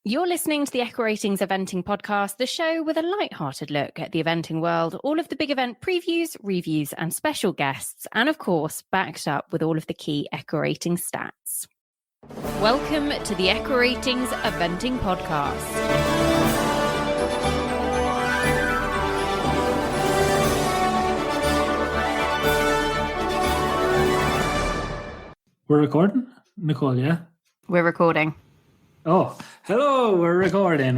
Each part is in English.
You're listening to the Echo Ratings Eventing Podcast, the show with a light-hearted look at the eventing world, all of the big event previews, reviews, and special guests, and of course, backed up with all of the key Echo Rating stats. Welcome to the Echo Ratings Eventing Podcast. We're recording? Nicole, yeah? We're recording. Oh, hello, we're recording.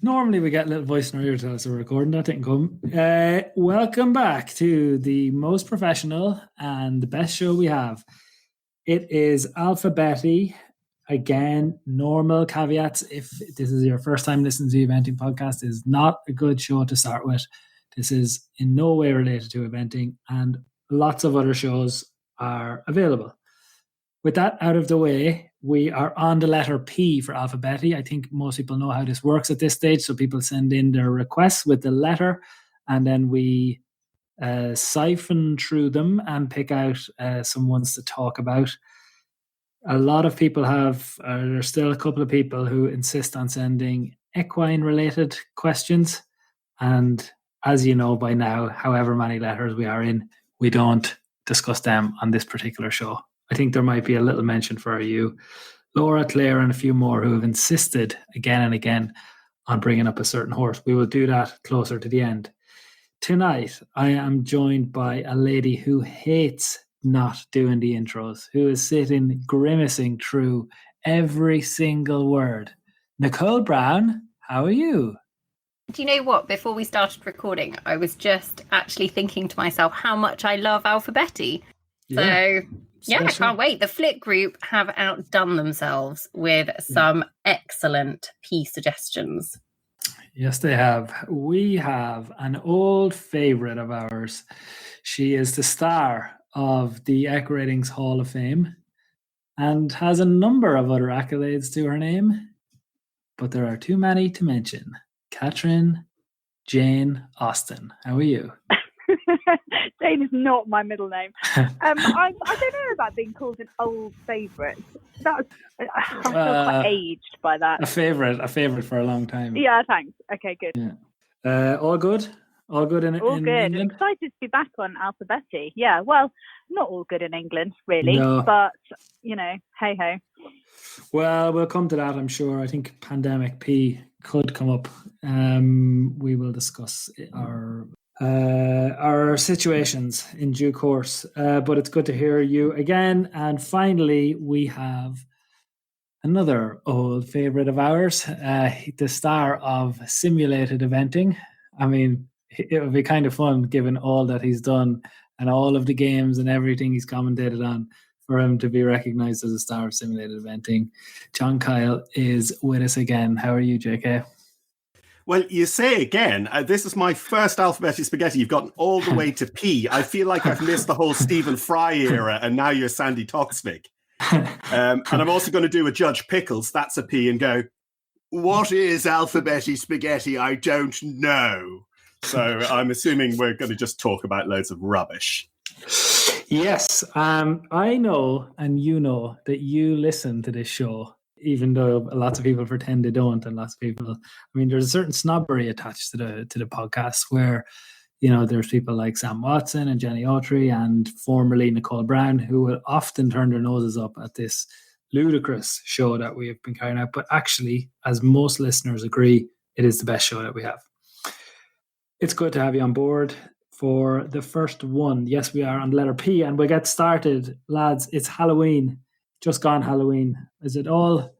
Normally we get a little voice in our ear to tell us we're recording. That didn't come. Welcome back to the most professional and the best show we have. It is Alphabetti. Again, normal caveats. If this is your first time listening to the Eventing Podcast, it is not a good show to start with. This is in no way related to eventing, and lots of other shows are available. With that out of the way, we are on the letter P for Alphabetti. I think most people know how this works at this stage. So people send in their requests with the letter, and then we siphon through them and pick out some ones to talk about. A lot of people there's still a couple of people who insist on sending equine-related questions. And as you know by now, however many letters we are in, we don't discuss them on this particular show. I think there might be a little mention for you, Laura, Claire, and a few more who have insisted again and again on bringing up a certain horse. We will do that closer to the end. Tonight, I am joined by a lady who hates not doing the intros, who is sitting grimacing through every single word. Nicole Brown, how are you? Do you know what? Before we started recording, I was just actually thinking to myself how much I love Alphabetti. So... yeah, I can't wait. The Flick group have outdone themselves with some excellent P suggestions. Yes, they have. We have an old favourite of ours. She is the star of the Echo Ratings Hall of Fame and has a number of other accolades to her name, but there are too many to mention. Catherine Jane Austen. How are you? Jane is not my middle name. I don't know about being called an old favourite. I feel quite aged by that. A favourite for a long time. Yeah, thanks. Okay, good. Yeah. All good? All good in good. England? Excited to be back on Alphabetti. Yeah, well, not all good in England, really. No. But, hey ho. Well, we'll come to that, I'm sure. I think Pandemic P could come up. We will discuss our situations in due course, but it's good to hear you again. And finally, we have another old favourite of ours, the star of simulated eventing. I mean, it would be kind of fun given all that he's done and all of the games and everything he's commentated on for him to be recognised as a star of simulated eventing. John Kyle is with us again. How are you, JK? Well, you say again, this is my first Alphabetti Spaghetti. You've gotten all the way to P. I feel like I've missed the whole Stephen Fry era, and now you're Sandy Toksvig. And I'm also going to do a Judge Pickles, that's a P, and go, what is Alphabetti Spaghetti? I don't know. So I'm assuming we're going to just talk about loads of rubbish. Yes, I know, and you know, that you listen to this show, even though lots of people pretend they don't, and lots of people, there's a certain snobbery attached to the podcast where, there's people like Sam Watson and Jenny Autry and formerly Nicole Brown who will often turn their noses up at this ludicrous show that we have been carrying out. But actually, as most listeners agree, it is the best show that we have. It's good to have you on board for the first one. Yes, we are on the letter P, and we'll get started, lads. It's Halloween. Just gone Halloween. Is it all,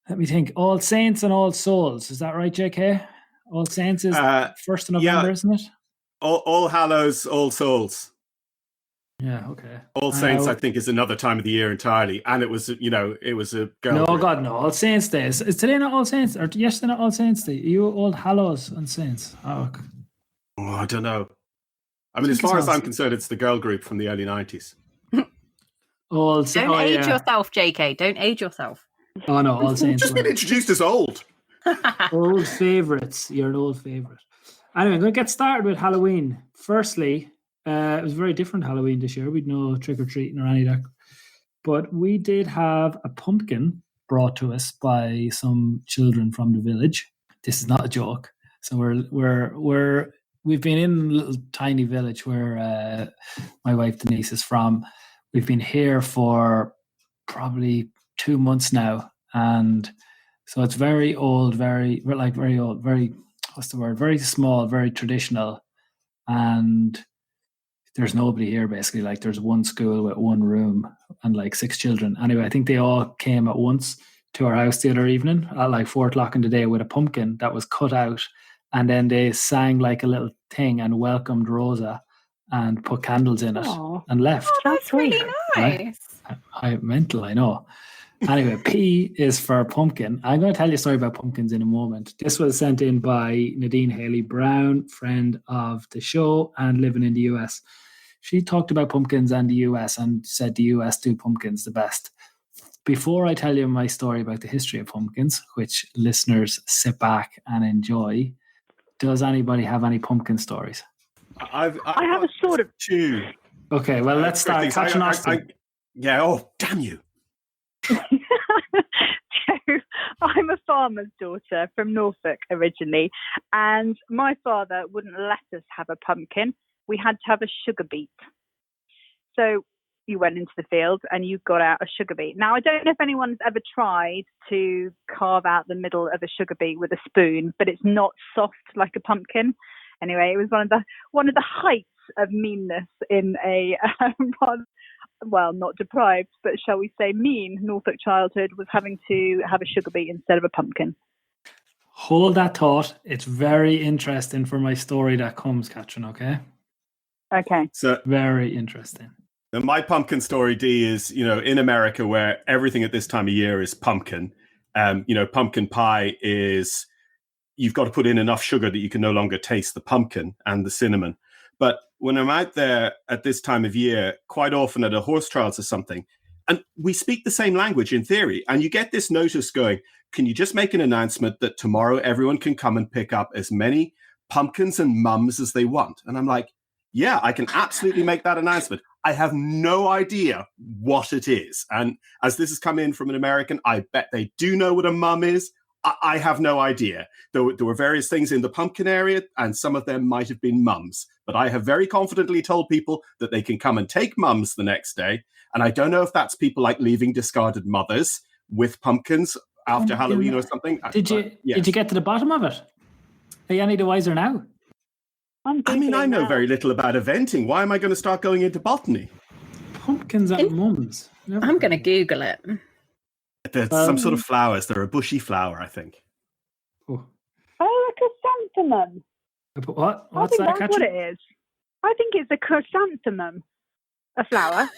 let me think, All Saints and All Souls? Is that right, JK? All Saints is 1st of November, isn't it? All Hallows, All Souls. Yeah, okay. All Saints, I think, is another time of the year entirely. And it was, it was a girl. No, group. God, no. All Saints Day. Is today not All Saints? Or yesterday not All Saints Day? You All Hallows and Saints. Oh, I don't know. As far as I'm concerned, it's the girl group from the early 90s. Don't age yourself, JK. Don't age yourself. Oh, no. All Saints. Just been introduced as old. Old favourites. You're an old favourite. Anyway, I'm going to get started with Halloween. Firstly, it was a very different Halloween this year. We'd no trick-or-treating or any of that. But we did have a pumpkin brought to us by some children from the village. This is not a joke. So we've been in a little tiny village where my wife Denise is from. We've been here for probably 2 months now, and so it's very old, very what's the word? Very small, very traditional, and there's nobody here basically. Like there's one school with one room and like 6 children. Anyway, I think they all came at once to our house the other evening at like 4:00 in the day with a pumpkin that was cut out, and then they sang like a little thing and welcomed Rosa and put candles in it and left. Oh, that's really nice. Mental, I know. Anyway, P is for pumpkin. I'm going to tell you a story about pumpkins in a moment. This was sent in by Nadine Haley Brown, friend of the show and living in the US. She talked about pumpkins and the US and said the US do pumpkins the best. Before I tell you my story about the history of pumpkins, which listeners sit back and enjoy, does anybody have any pumpkin stories? I have a sort of two. Okay, well, let's start. Yeah, oh, damn you. So, I'm a farmer's daughter from Norfolk originally, and my father wouldn't let us have a pumpkin. We had to have a sugar beet. So you went into the field and you got out a sugar beet. Now, I don't know if anyone's ever tried to carve out the middle of a sugar beet with a spoon, but it's not soft like a pumpkin. Anyway, it was one of the heights of meanness in a well, not deprived, but shall we say mean Norfolk childhood, was having to have a sugar beet instead of a pumpkin. Hold that thought. It's very interesting for my story that comes, Katrin, okay? Okay. So very interesting. My pumpkin story, D, is, in America where everything at this time of year is pumpkin. Pumpkin pie is, you've got to put in enough sugar that you can no longer taste the pumpkin and the cinnamon. But when I'm out there at this time of year, quite often at a horse trials or something, and we speak the same language in theory, and you get this notice going, can you just make an announcement that tomorrow everyone can come and pick up as many pumpkins and mums as they want? And I'm like, yeah, I can absolutely make that announcement. I have no idea what it is. And as this has come in from an American, I bet they do know what a mum is. I have no idea. There were various things in the pumpkin area, and some of them might have been mums. But I have very confidently told people that they can come and take mums the next day. And I don't know if that's people like leaving discarded mothers with pumpkins after Halloween or something. Did you get to the bottom of it? Are you any the wiser now? I know very little about eventing. Why am I going to start going into botany? Pumpkins and mums. I'm going to Google it. There's some sort of flowers. They're a bushy flower, I think. Oh, a chrysanthemum. What? I think that's what it is. I think it's a chrysanthemum, a flower.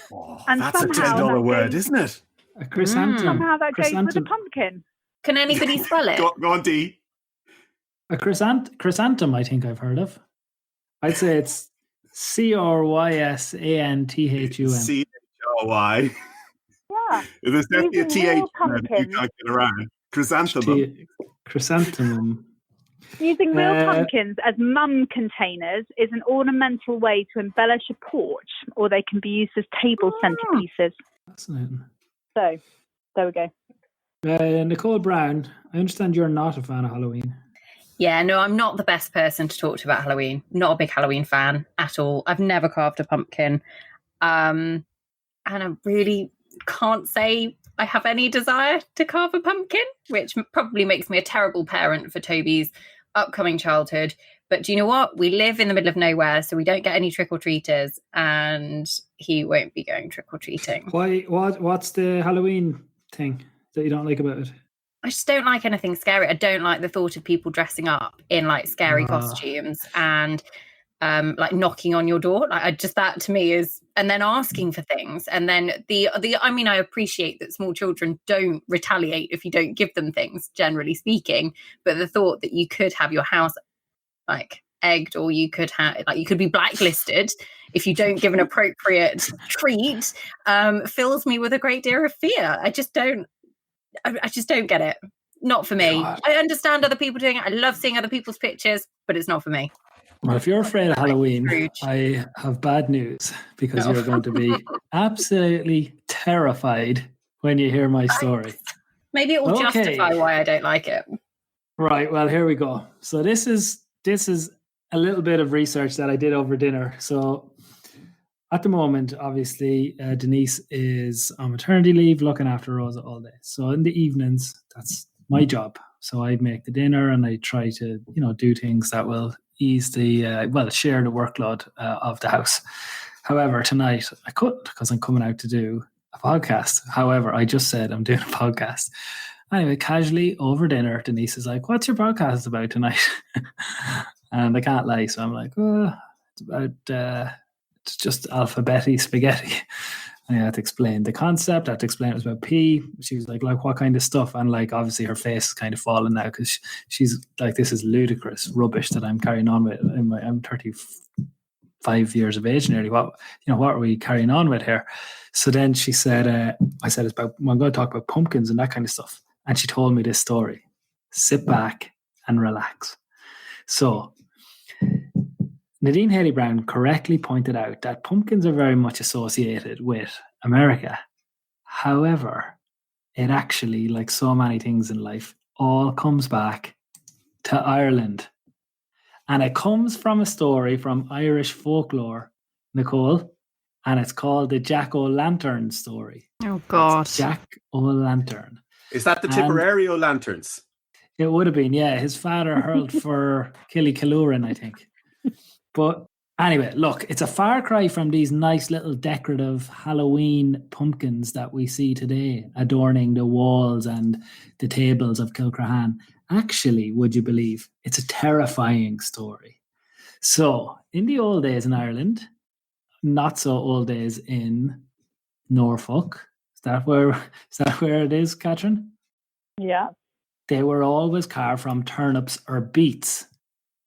And that's a $10 word, isn't it? A chrysanthemum. Somehow that goes with a pumpkin. Can anybody spell it? Go on, D. A chrysanthemum, I think I've heard of. I'd say it's CRYSANTHUM. CHRY. Yeah. There's definitely a TH that you can't get around. Chrysanthemum. Chrysanthemum. Using real pumpkins as mum containers is an ornamental way to embellish a porch, or they can be used as table centerpieces. Fascinating. So, there we go. Nicole Brown, I understand you're not a fan of Halloween. Yeah, no, I'm not the best person to talk to about Halloween. Not a big Halloween fan at all. I've never carved a pumpkin. And I really can't say I have any desire to carve a pumpkin, which probably makes me a terrible parent for Toby's upcoming childhood. But do you know what? We live in the middle of nowhere, so we don't get any trick-or-treaters, and he won't be going trick-or-treating. Why? What's the Halloween thing that you don't like about it? I just don't like anything scary. I don't like the thought of people dressing up in like scary costumes and like knocking on your door. Like that to me is, and then asking for things. And then I appreciate that small children don't retaliate if you don't give them things, generally speaking. But the thought that you could have your house like egged, or you could be blacklisted if you don't give an appropriate treat, fills me with a great deal of fear. I just don't get it. Not for me. God. I understand other people doing it. I love seeing other people's pictures, but it's not for me. Well, if you're afraid of Halloween, I have bad news, because you're going to be absolutely terrified when you hear my story. Maybe it will justify why I don't like it. Right. Well, here we go. So this is a little bit of research that I did over dinner. So at the moment, obviously, Denise is on maternity leave, looking after Rosa all day. So in the evenings, that's my job. So I make the dinner and I try to, do things that will ease the, share the workload of the house. However, tonight I couldn't because I'm coming out to do a podcast. However, I just said I'm doing a podcast. Anyway, casually over dinner, Denise is like, "What's your podcast about tonight?" And I can't lie. So I'm like, it's about, it's just Alphabetti Spaghetti. And I had to explain the concept. I had to explain it was about pea. She was like, what kind of stuff? And like, obviously her face is kind of falling now because she's like, this is ludicrous rubbish that I'm carrying on with. I'm 35 years of age nearly. What are we carrying on with here? So then she said, I said, I'm going to talk about pumpkins and that kind of stuff. And she told me this story. Sit back and relax. So Nadine Haley Brown correctly pointed out that pumpkins are very much associated with America. However, it actually, like so many things in life, all comes back to Ireland. And it comes from a story from Irish folklore, Nicole, and it's called the Jack-o'-lantern story. Oh, God. Jack-o'-lantern. Is that the Tipperary lanterns? It would have been, yeah. His father hurled for Killycalooran, I think. But anyway, look, it's a far cry from these nice little decorative Halloween pumpkins that we see today adorning the walls and the tables of Kilcrahan. Actually, would you believe, it's a terrifying story. So, in the old days in Ireland, not so old days in Norfolk, is that where it is, Catherine? Yeah. They were always carved from turnips or beets,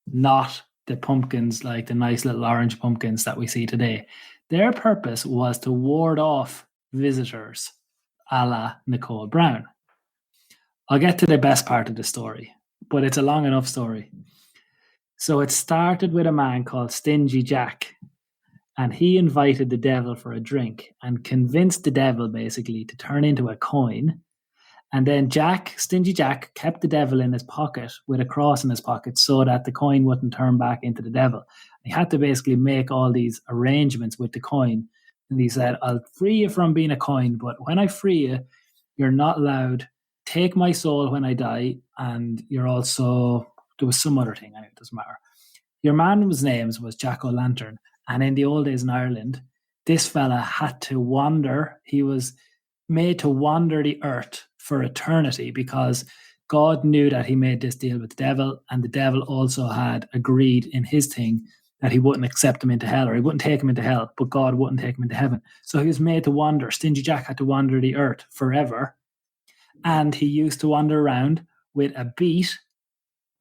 not the pumpkins, like the nice little orange pumpkins that we see today. Their purpose was to ward off visitors, a la Nicole Brown. I'll get to the best part of the story, but it's a long enough story. So it started with a man called Stingy Jack, and he invited the devil for a drink and convinced the devil basically to turn into a coin. And then Stingy Jack, kept the devil in his pocket with a cross in his pocket so that the coin wouldn't turn back into the devil. He had to basically make all these arrangements with the coin. And he said, "I'll free you from being a coin, but when I free you, you're not allowed. Take my soul when I die, and you're also..." There was some other thing, anyway, it doesn't matter. Your man's name was Jack-o'-lantern. And in the old days in Ireland, this fella had to wander. He was made to wander the earth for eternity because God knew that he made this deal with the devil, and the devil also had agreed in his thing that he wouldn't accept him into hell, or he wouldn't take him into hell, but God wouldn't take him into heaven. So he was made to wander. Stingy Jack had to wander the earth forever, and he used to wander around with a beet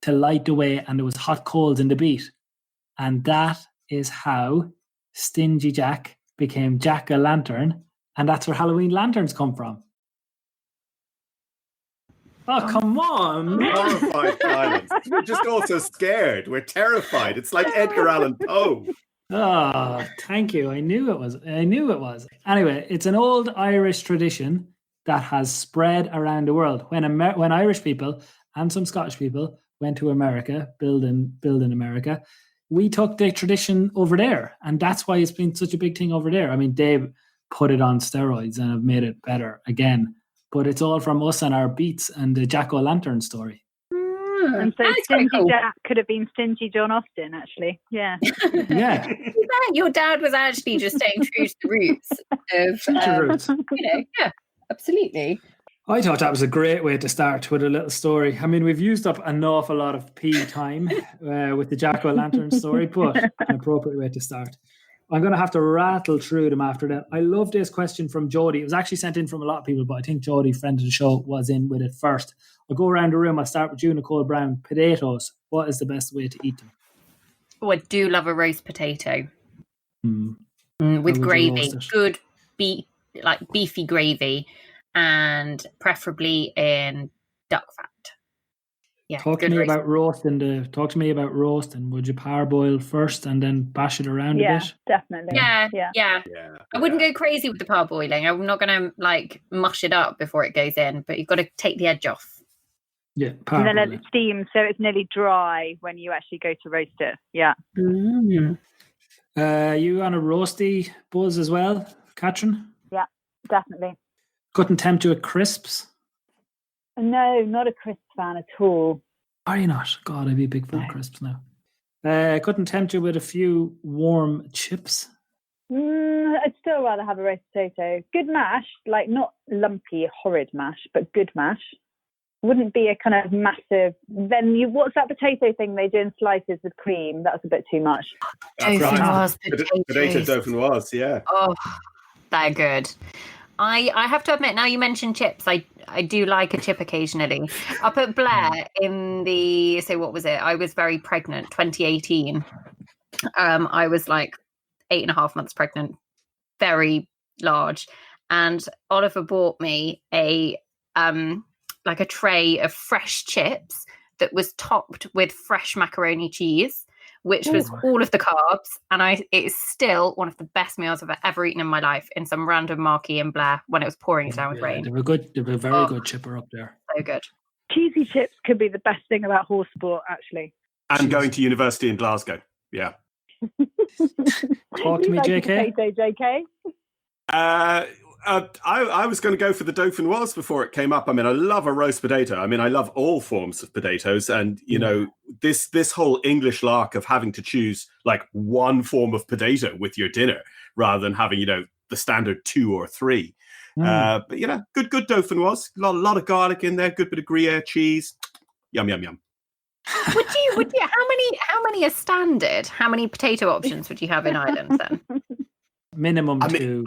to light the way, and there was hot coals in the beet. And that is how Stingy Jack became Jack-o'-lantern, and that's where Halloween lanterns come from. Oh, come on, man. Horrified silence. We're just also scared. We're terrified. It's like Edgar Allan Poe. Oh, thank you. I knew it was. Anyway, it's an old Irish tradition that has spread around the world. When Irish people and some Scottish people went to America, building America, we took the tradition over there. And that's why it's been such a big thing over there. I mean, they put it on steroids and have made it better again. But it's all from us and our beats and the Jack-o'-lantern story. And so Stingy Jack could have been Stingy John Austin, actually. Yeah. Yeah. Your dad was actually just staying true to the roots of, yeah, absolutely. I thought that was a great way to start with a little story. I mean, we've used up an awful lot of pea time with the Jack-o'-lantern story, but an appropriate way to start. I'm going to have to rattle through them after that. I love this question from Jodie. It was actually sent in from a lot of people, but I think Jodie, friend of the show, was in with it first. I'll go around the room. I'll start with you, Nicole Brown. Potatoes. What is the best way to eat them? Oh, I do love a roast potato. With gravy. Good beefy gravy, and preferably in duck fat. Yeah. Talk to me about roasting. Would you parboil first and then bash it around a bit? Definitely. Yeah. I wouldn't go crazy with the parboiling. I'm not going to like mush it up before it goes in, but you've got to take the edge off. Yeah, and then let it steam so it's nearly dry when you actually go to roast it. Yeah. Mm. You on a roasty buzz as well, Katrin? Yeah, definitely. Couldn't tempt you with crisps? No, not a crisp fan at all. Are you not? God, I'd be a big fan of crisps now. Couldn't tempt you with a few warm chips? I'd still rather have a roast potato. Good mash, like not lumpy, horrid mash, but good mash. Wouldn't be a kind of massive. Then what's that potato thing they do in slices with cream? That's a bit too much. Potato dauphinoise, yeah. Oh, they're good. I have to admit, now you mentioned chips, I do like a chip occasionally. Up at Blair in the, so what was it? I was very pregnant, 2018. I was like 8.5 months pregnant, very large. And Oliver bought me a tray of fresh chips that was topped with fresh macaroni cheese, which was all of the carbs. And it's still one of the best meals I've ever eaten in my life in some random marquee in Blair when it was pouring it down with rain. They were good. They were very good chipper up there. So good. Cheesy chips could be the best thing about horse sport, actually. And going to university in Glasgow. Yeah. Talk to me, JK. Potato, JK. I was going to go for the dauphinoise before it came up. I mean, I love a roast potato. I mean, I love all forms of potatoes. And, you know, this whole English lark of having to choose like one form of potato with your dinner rather than having, you know, the standard 2 or 3. But, you know, good dauphinoise. A lot of garlic in there. Good bit of Gruyere cheese. Yum, yum, yum. Would you? How many are standard? How many potato options would you have in Ireland then? Minimum 2.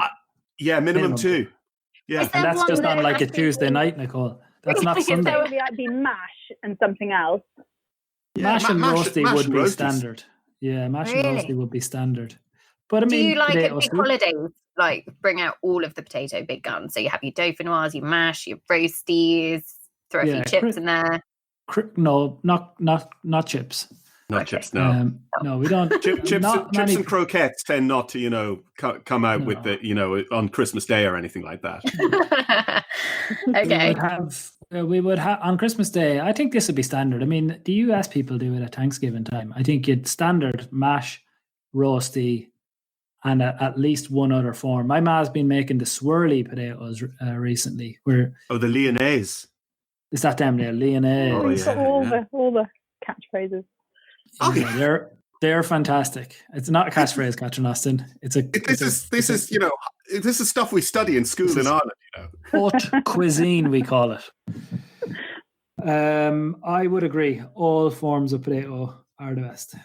Minimum 2. Yeah, and that's just on like a Tuesday night, Nicole. That's not Sunday. There would be mash and something else. Mash and roasty would be standard. Yeah, mash and roasty would be standard. But I mean, do you like at big holidays, like bring out all of the potato big guns? So you have your dauphinoise, your mash, your roasties, throw a few chips in there. No, not chips. Not chips, no. No, we don't. Chips and croquettes tend not to, you know, come out with the, you know, on Christmas Day or anything like that. Okay. We would have on Christmas Day. I think this would be standard. I mean, the US people do it at Thanksgiving time. I think it's standard mash, roasty, and at least one other form. My ma's been making the swirly potatoes recently. The Lyonnaise. Is that them there? Lyonnaise. Oh, you've got all the catchphrases. Oh, yeah. They're fantastic. It's not a catchphrase, Catherine Austin. This is stuff we study in school in Ireland. You know, haute cuisine we call it. I would agree. All forms of potato are the best.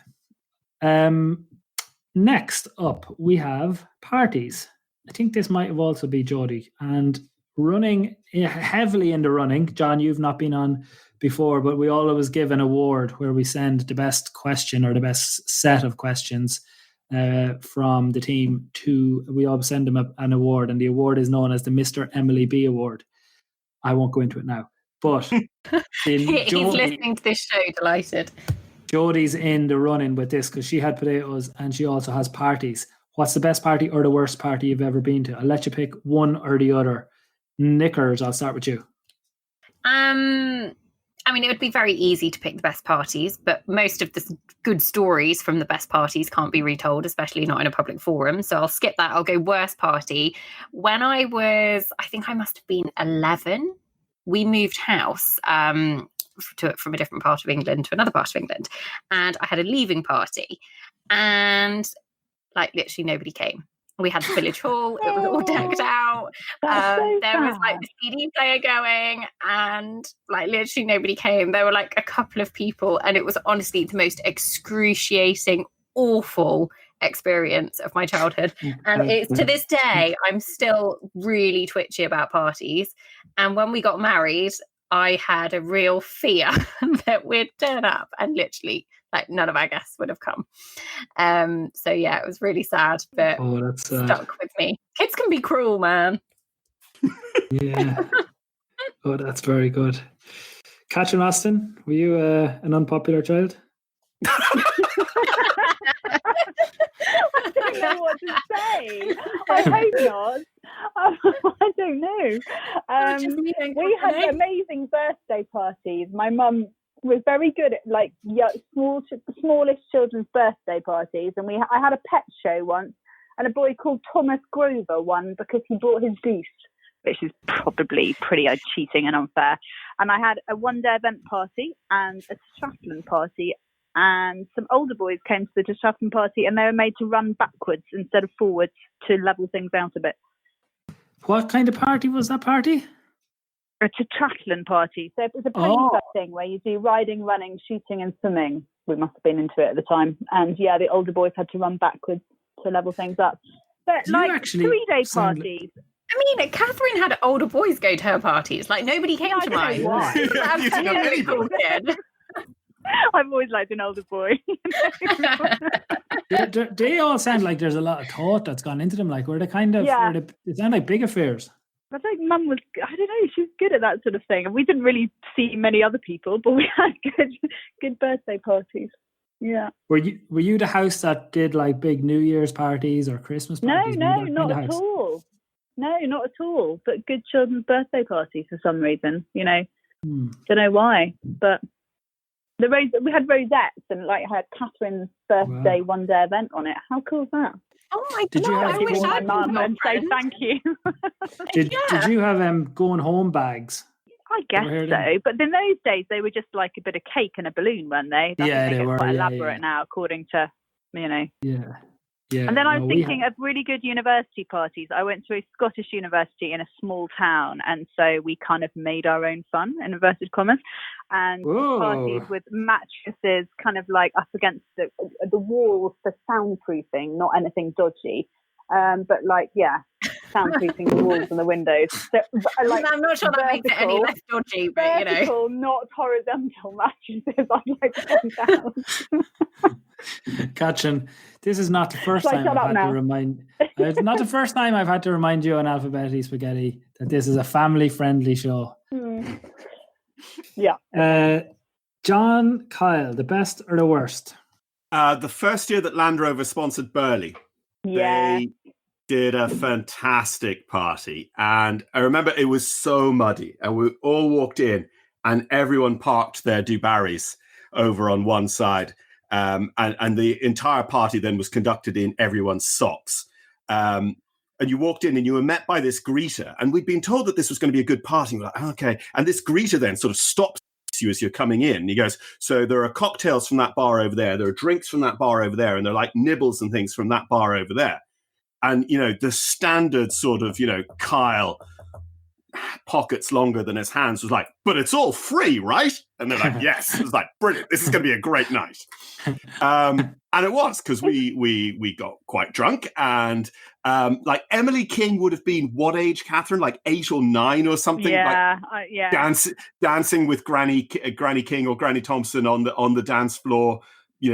Next up, we have parties. I think this might have also be Jodie and running heavily in the running. John, you've not been on before, but we always give an award where we send the best question or the best set of questions from the team we always send them an award, and the award is known as the Mr. Emily B Award. I won't go into it now, but he's listening to this show, delighted. Jodie's in the running with this because she had potatoes and she also has parties. What's the best party or the worst party you've ever been to? I'll let you pick one or the other. Knickers, I'll start with you. I mean, it would be very easy to pick the best parties, but most of the good stories from the best parties can't be retold, especially not in a public forum. So I'll skip that. I'll go worst party. When I think I must have been 11, we moved house from a different part of England to another part of England. And I had a leaving party and like literally nobody came. We had the village hall. It was all decked out. There was like the CD player going and like literally nobody came. There were like a couple of people and it was honestly the most excruciating, awful experience of my childhood. And it's to this day, I'm still really twitchy about parties. And when we got married, I had a real fear that we'd turn up and literally like none of our guests would have come. So yeah, it was really sad, but that's stuck with me. Kids can be cruel, man. Yeah. Oh, that's very good. Catherine Austin, were you an unpopular child? I don't know what to say. I hope not. I don't know. We had amazing birthday parties. My mum was very good at like smallest children's birthday parties, and I had a pet show once, and a boy called Thomas Grover won because he brought his goose, which is probably pretty cheating and unfair. And I had a one-day event party and a tetrathlon party, and some older boys came to the tetrathlon party, and they were made to run backwards instead of forwards to level things out a bit. What kind of party was that party? A tetrathlon party. So it was a pony thing where you do riding, running, shooting and swimming. We must have been into it at the time. And yeah, the older boys had to run backwards to level things up. But like 3-day parties. I mean, Catherine had older boys go to her parties. Like, nobody came to mine. That's a really cool kid. I've always liked an older boy. They all sound like there's a lot of thought that's gone into them. Like, were they kind of, they sound like big affairs. I think Mum was, I don't know, she was good at that sort of thing. And we didn't really see many other people, but we had good birthday parties. Yeah. Were you the house that did like big New Year's parties or Christmas parties? No, not at all. No, not at all. But good children's birthday parties for some reason, you know. Don't know why, but we had rosettes and like had Catherine's birthday one-day event on it. How cool is that? Oh my God! I wish my mum and say thank you. Did you have going home bags? I guess so, but in those days they were just like a bit of cake and a balloon, weren't they? They were quite elaborate now, according to Yeah. And then I was thinking of really good university parties. I went to a Scottish university in a small town, and so we kind of made our own fun, in inverted commas, and parties with mattresses kind of like up against the walls for soundproofing, not anything dodgy, but like, soundproofing the walls and the windows. So, like, I'm not sure that makes it any less dodgy, but vertical, not horizontal mattresses, I'd like to point out. Catherine, this is not the first time I've had to remind. It's not the first time I've had to remind you on Alphabetti Spaghetti that this is a family-friendly show. Yeah. John Kyle, the best or the worst? The first year that Land Rover sponsored Burley, they did a fantastic party, and I remember it was so muddy, and we all walked in, and everyone parked their Dubarrys over on one side. And the entire party then was conducted in everyone's socks. And you walked in and you were met by this greeter. And we'd been told that this was going to be a good party. We're like, okay. And this greeter then sort of stops you as you're coming in. He goes, so there are cocktails from that bar over there. There are drinks from that bar over there. And they're like nibbles and things from that bar over there. And, the standard sort of, Kyle, pockets longer than his hands, was like, but it's all free, right? And they're like, yes. It was like, brilliant, this is going to be a great night. And it was, because we got quite drunk, and like Emily King would have been what age, Catherine? Like 8 or 9 or something? Dancing with Granny King or Granny Thompson on the dance floor,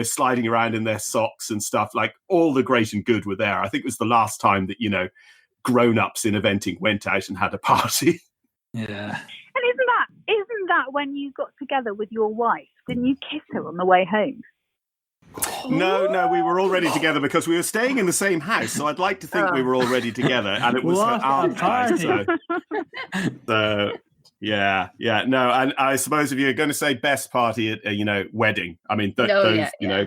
sliding around in their socks and stuff. Like, all the great and good were there. I think it was the last time that grown-ups in eventing went out and had a party. Yeah. And isn't that when you got together with your wife? Didn't you kiss her on the way home? No, we were already together because we were staying in the same house. So I'd like to think we were already together, and it was her aunt's house. So yeah. No, and I suppose if you're going to say best party at wedding, I mean, it's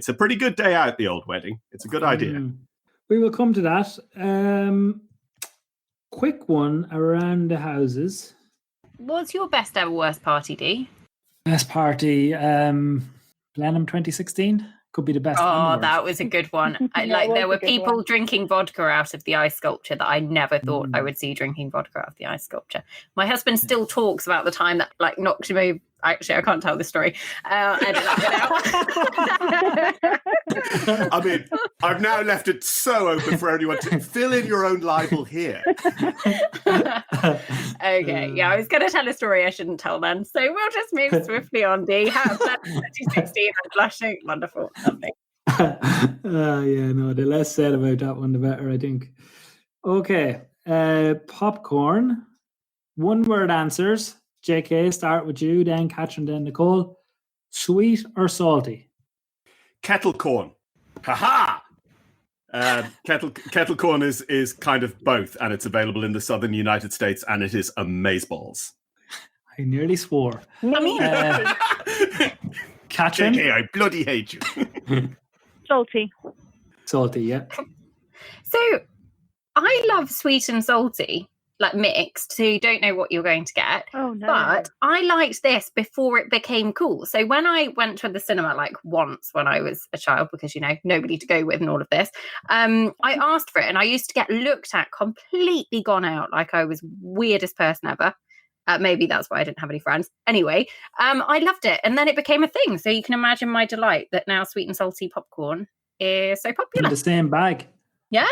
a pretty good day out, the old wedding. It's a good idea. We will come to that. Quick one around the houses. What's your best ever worst party, Dee? Best party, Blenheim 2016. Could be the best. Oh, that was a good one. There were people drinking vodka out of the ice sculpture that I never thought I would see drinking vodka out of the ice sculpture. My husband still talks about the time that knocked him over. Actually, I can't tell the story. Edit that bit out. I mean, I've now left it so open for everyone to fill in your own libel here. Okay, I was going to tell a story I shouldn't tell then. So we'll just move swiftly on, Dee. How's that 2016? I'm blushing. Wonderful. Lovely. The less said about that one, the better, I think. Okay. Popcorn. One-word answers. JK, start with you, then Catherine, then Nicole. Sweet or salty? Kettle corn. Ha-ha! Kettle corn is kind of both, and it's available in the southern United States, and it is amazeballs. I nearly swore. I mean, Catherine? JK, I bloody hate you. Salty. Salty, yeah. so I love sweet and salty, like mixed, so you don't know what you're going to get. Oh no. But I liked this before it became cool. So when I went to the cinema, like once when I was a child, because, nobody to go with and all of this, I asked for it and I used to get looked at completely gone out, like I was weirdest person ever. Maybe that's why I didn't have any friends. Anyway, I loved it. And then it became a thing. So you can imagine my delight that now sweet and salty popcorn is so In popular. the same bag. Yeah.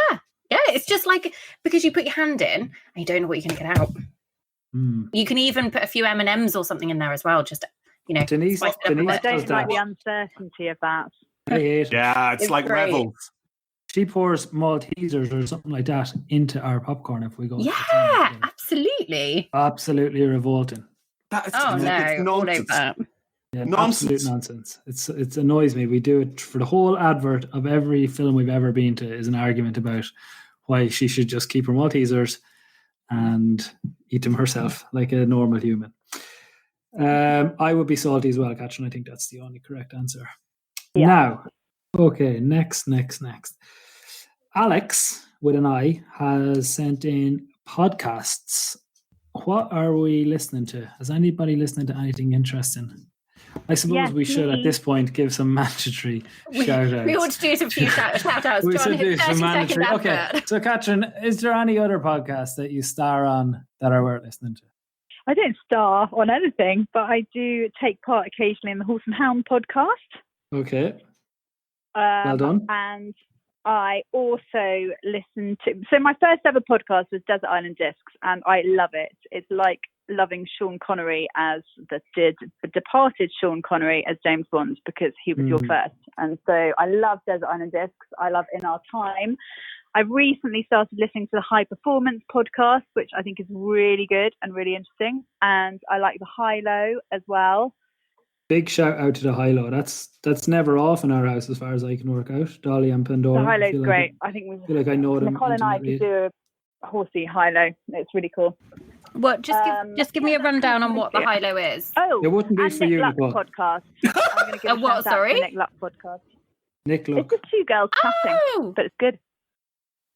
Yeah, it's just like, because you put your hand in and you don't know what you're going to get out. You can even put a few M&Ms or something in there as well, just, Denise, spice it up a Denise I bit. don't does like that. the uncertainty of that. I hate it. Yeah, it's It's like great. Rebels. She pours Maltesers or something like that into our popcorn if we go. to the Yeah, cinema. absolutely. Absolutely revolting. That's Oh, it's no, all over nonsense. that. Yeah, Nonsense. absolute nonsense. It annoys me. We do it for the whole advert of every film we've ever been to is an argument about why she should just keep her Maltesers and eat them herself like a normal human. I would be salty as well, Catherine. I think that's the only correct answer. Yeah. Now, okay, next. Alex, with an I, has sent in podcasts. What are we listening to? Is anybody listening to anything interesting? I suppose Yes, we should me. at this point give some mandatory We shout-outs. ought to do some few shout-outs. We John, should do hit some 30-second mandatory. Okay, advert. so Catherine, is there any other podcasts that you star on that are worth listening to? I don't star on anything, but I do take part occasionally in the Horse and Hound podcast. Okay, well done. And I also listen to... So my first ever podcast was Desert Island Discs, and I love it. It's like loving Sean Connery as the departed Sean Connery as James Bond, because he was your first. And so I love Desert Island Discs. I love In Our Time. I've recently started listening to the High Performance podcast, which I think is really good and really interesting. And I like the High Low as well. Big shout out to the High Low. That's never off in our house as far as I can work out. Dolly and Pandora. The High I Low's feel like great. I think I feel like I know them. Nicole and I could do a horsey High Low. It's really cool. Well, just give me a rundown on what the high-low is. Oh, It wouldn't be and for Nick you, Luck Nicole. podcast. I'm going to give a what, shout out sorry? to Nick Luck podcast. Nick It's Luck. just two girls chatting, Oh, but it's good.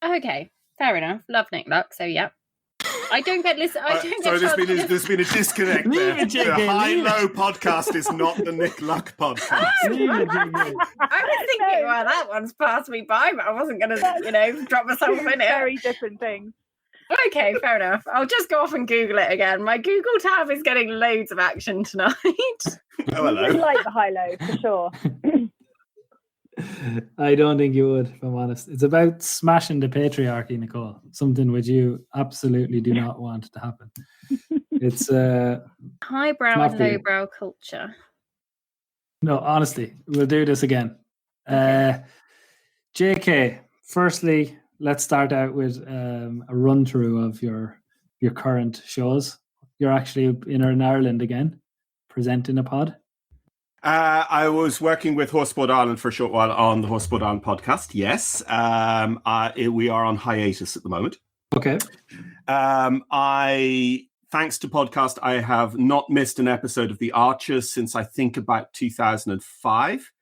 okay. Fair enough. Love Nick Luck, so yeah. I don't get listen. I don't So get there's been a disconnect Leave there. it, The JK, High leave it. Low podcast is not the Nick Luck podcast. Leave it, JK. I was thinking, well, that one's passed me by, but I wasn't going to, drop myself Two in it. very different things. Okay, fair enough. I'll just go off and Google it again. My Google tab is getting loads of action tonight. Oh, I hello. like the High Low for sure. I don't think you would, if I'm honest. It's about smashing the patriarchy, Nicole. Something which you absolutely do not want to happen. It's Highbrow Not and for you. lowbrow culture. no, honestly, we'll do this again. JK, firstly, let's start out with a run through of your current shows. You're actually in Ireland again, presenting a pod. I was working with Horseboard Ireland for a short while on the Horseboard Ireland podcast. Yes, we are on hiatus at the moment. Okay. Thanks to podcast, I have not missed an episode of The Archers since I think about 2005.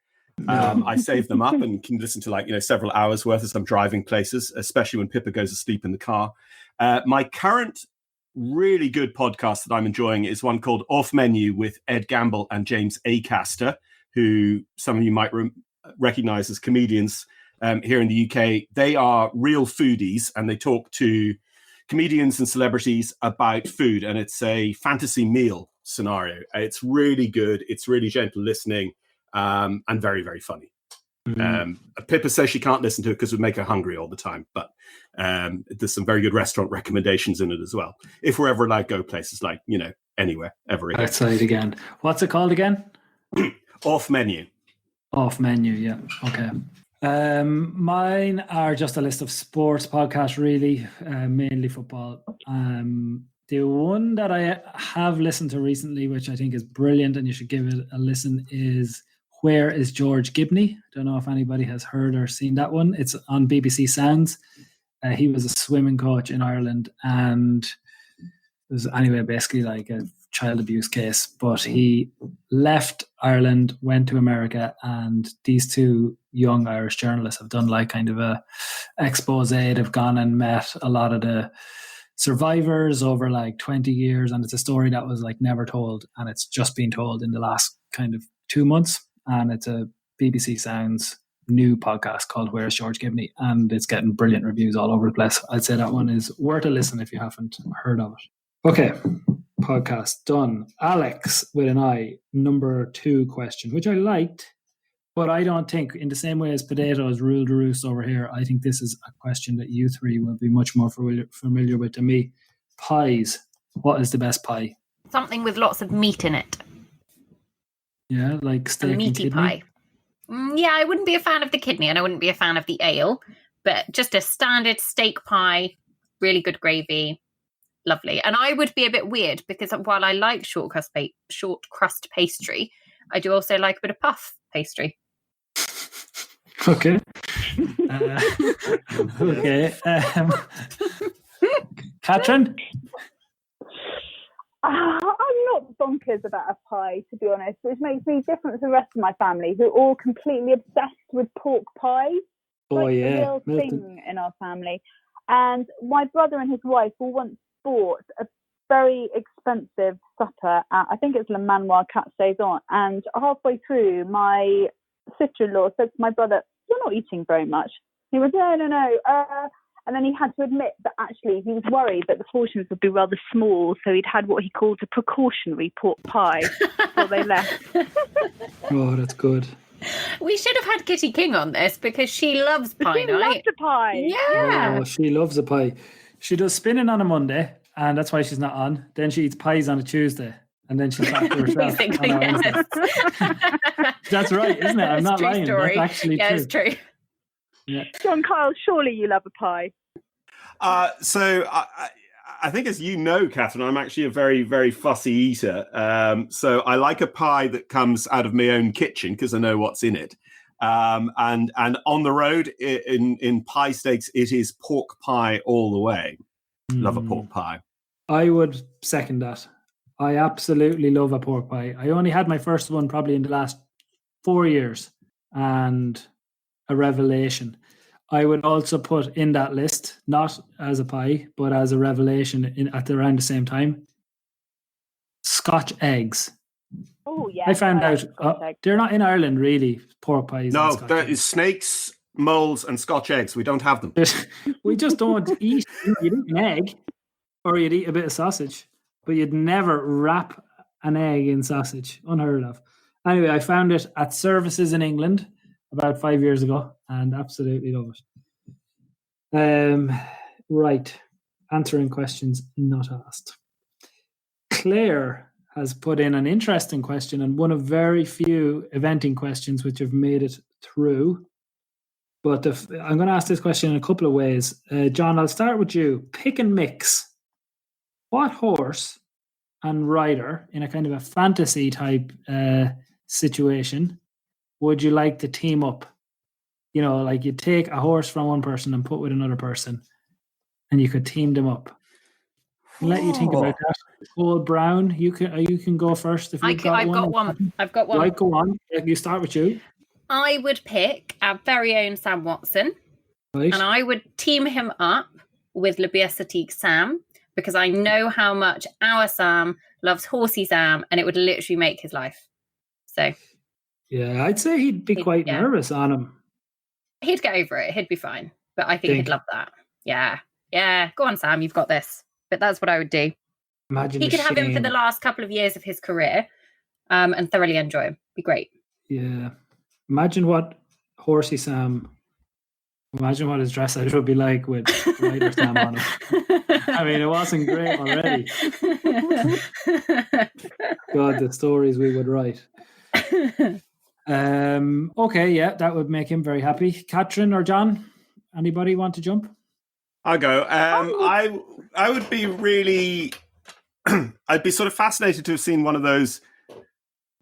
I save them up and can listen to several hours worth as I'm driving places, especially when Pippa goes asleep in the car. My current really good podcast that I'm enjoying is one called Off Menu with Ed Gamble and James Acaster, who some of you might recognize as comedians here in the UK. They are real foodies and they talk to comedians and celebrities about food, and it's a fantasy meal scenario. It's really good. It's really gentle listening and very, very funny. Pippa says she can't listen to it because it would make her hungry all the time, but there's some very good restaurant recommendations in it as well. If we're ever allowed to go places like, anywhere ever again. Outside again. What's it called again? Off Menu. Off Menu, yeah. Okay. Mine are just a list of sports podcasts, really, mainly football. The one that I have listened to recently, which I think is brilliant and you should give it a listen, is Where is George Gibney? I don't know if anybody has heard or seen that one. It's on BBC Sounds. He was a swimming coach in Ireland, and it was anyway basically like a child abuse case. But he left Ireland, went to America, and these two young Irish journalists have done like kind of a expose. They've gone and met a lot of the survivors over like 20 years, and it's a story that was like never told, and it's just been told in the last kind of 2 months. And it's a BBC Sounds new podcast called Where's George Gibney, and it's getting brilliant reviews all over the place. I'd say that one is worth a listen if you haven't heard of it. Okay, podcast done. Alex with an I, number 2 question, which I liked, but I don't think, in the same way as potatoes ruled the roost over here, I think this is a question that you three will be much more familiar with than me. Pies. What is the best pie? Something with lots of meat in it. Yeah, like steak A meaty and kidney. pie. Yeah, I wouldn't be a fan of the kidney and I wouldn't be a fan of the ale, but just a standard steak pie, really good gravy, lovely. And I would be a bit weird because while I like short crust pastry, I do also like a bit of puff pastry. Okay. Okay. Catherine? I'm not bonkers about a pie, to be honest, which makes me different to the rest of my family, who are all completely obsessed with pork pie. Oh, like yeah. a real thing in our family. And my brother and his wife all once bought a very expensive supper at, I think it's Le Manoir Quatre Saisons. And halfway through, my sister-in-law said to my brother, "You're not eating very much." He was, no. And then he had to admit that actually he was worried that the portions would be rather small, so he'd had what he called a precautionary pork pie before they left. Oh, that's good. We should have had Kitty King on this because she loves pie She night. loves a pie. Yeah. Oh, she loves a pie. She does spinning on a Monday, and that's why she's not on. Then she eats pies on a Tuesday, and then she's back to herself. Basically, on a Wednesday. yes. That's right, isn't it? I'm It's not true lying. story. That's actually Yeah, true. it's true. Yeah. John Kyle, surely you love a pie. So I think, as you know, Catherine, I'm actually a very, very fussy eater. So I like a pie that comes out of my own kitchen because I know what's in it. And on the road in pie steaks, it is pork pie all the way. Love a pork pie. I would second that. I absolutely love a pork pie. I only had my first one probably in the last 4 years, and a revelation. I would also put in that list, not as a pie, but as a revelation at around the same time, Scotch eggs. Oh, yeah. I found out Scotch eggs. they're not in Ireland, really, pork pies. No, and Scotch there eggs. is snakes, moles, and Scotch eggs. We don't have them. We just don't eat. You'd eat an egg, or you'd eat a bit of sausage, but you'd never wrap an egg in sausage. Unheard of. Anyway, I found it at services in England about 5 years ago, and absolutely love it. Right, answering questions not asked. Claire has put in an interesting question, and one of very few eventing questions which have made it through. But I'm going to ask this question in a couple of ways. John, I'll start with you. Pick and mix. What horse and rider, in a kind of a fantasy type situation, would you like to team up? You know, like you take a horse from one person and put with another person, and you could team them up. I'll let you think about that. Nicole Brown, you can go first if you've I've got one. Right, go on. You start with you. I would pick our very own Sam Watson, Right. and I would team him up with Le Biasatique Sam, because I know how much our Sam loves Horsey Sam, and it would literally make his life. So Yeah, I'd say he'd be quite nervous on him. he'd get over it. He'd be fine. But I think he'd love that. Yeah. Yeah. Go on, Sam. You've got this. But that's what I would do. Imagine he could have him for the last couple of years of his career and thoroughly enjoy him. Be great. Yeah. Imagine what Horsey Sam, imagine what his dress out would be like with Rider Sam on it. I mean, it wasn't great already. God, the stories we would write. Okay, yeah, that would make him very happy. Catherine or John, anybody want to jump? I'll go. I would be really I'd be sort of fascinated to have seen one of those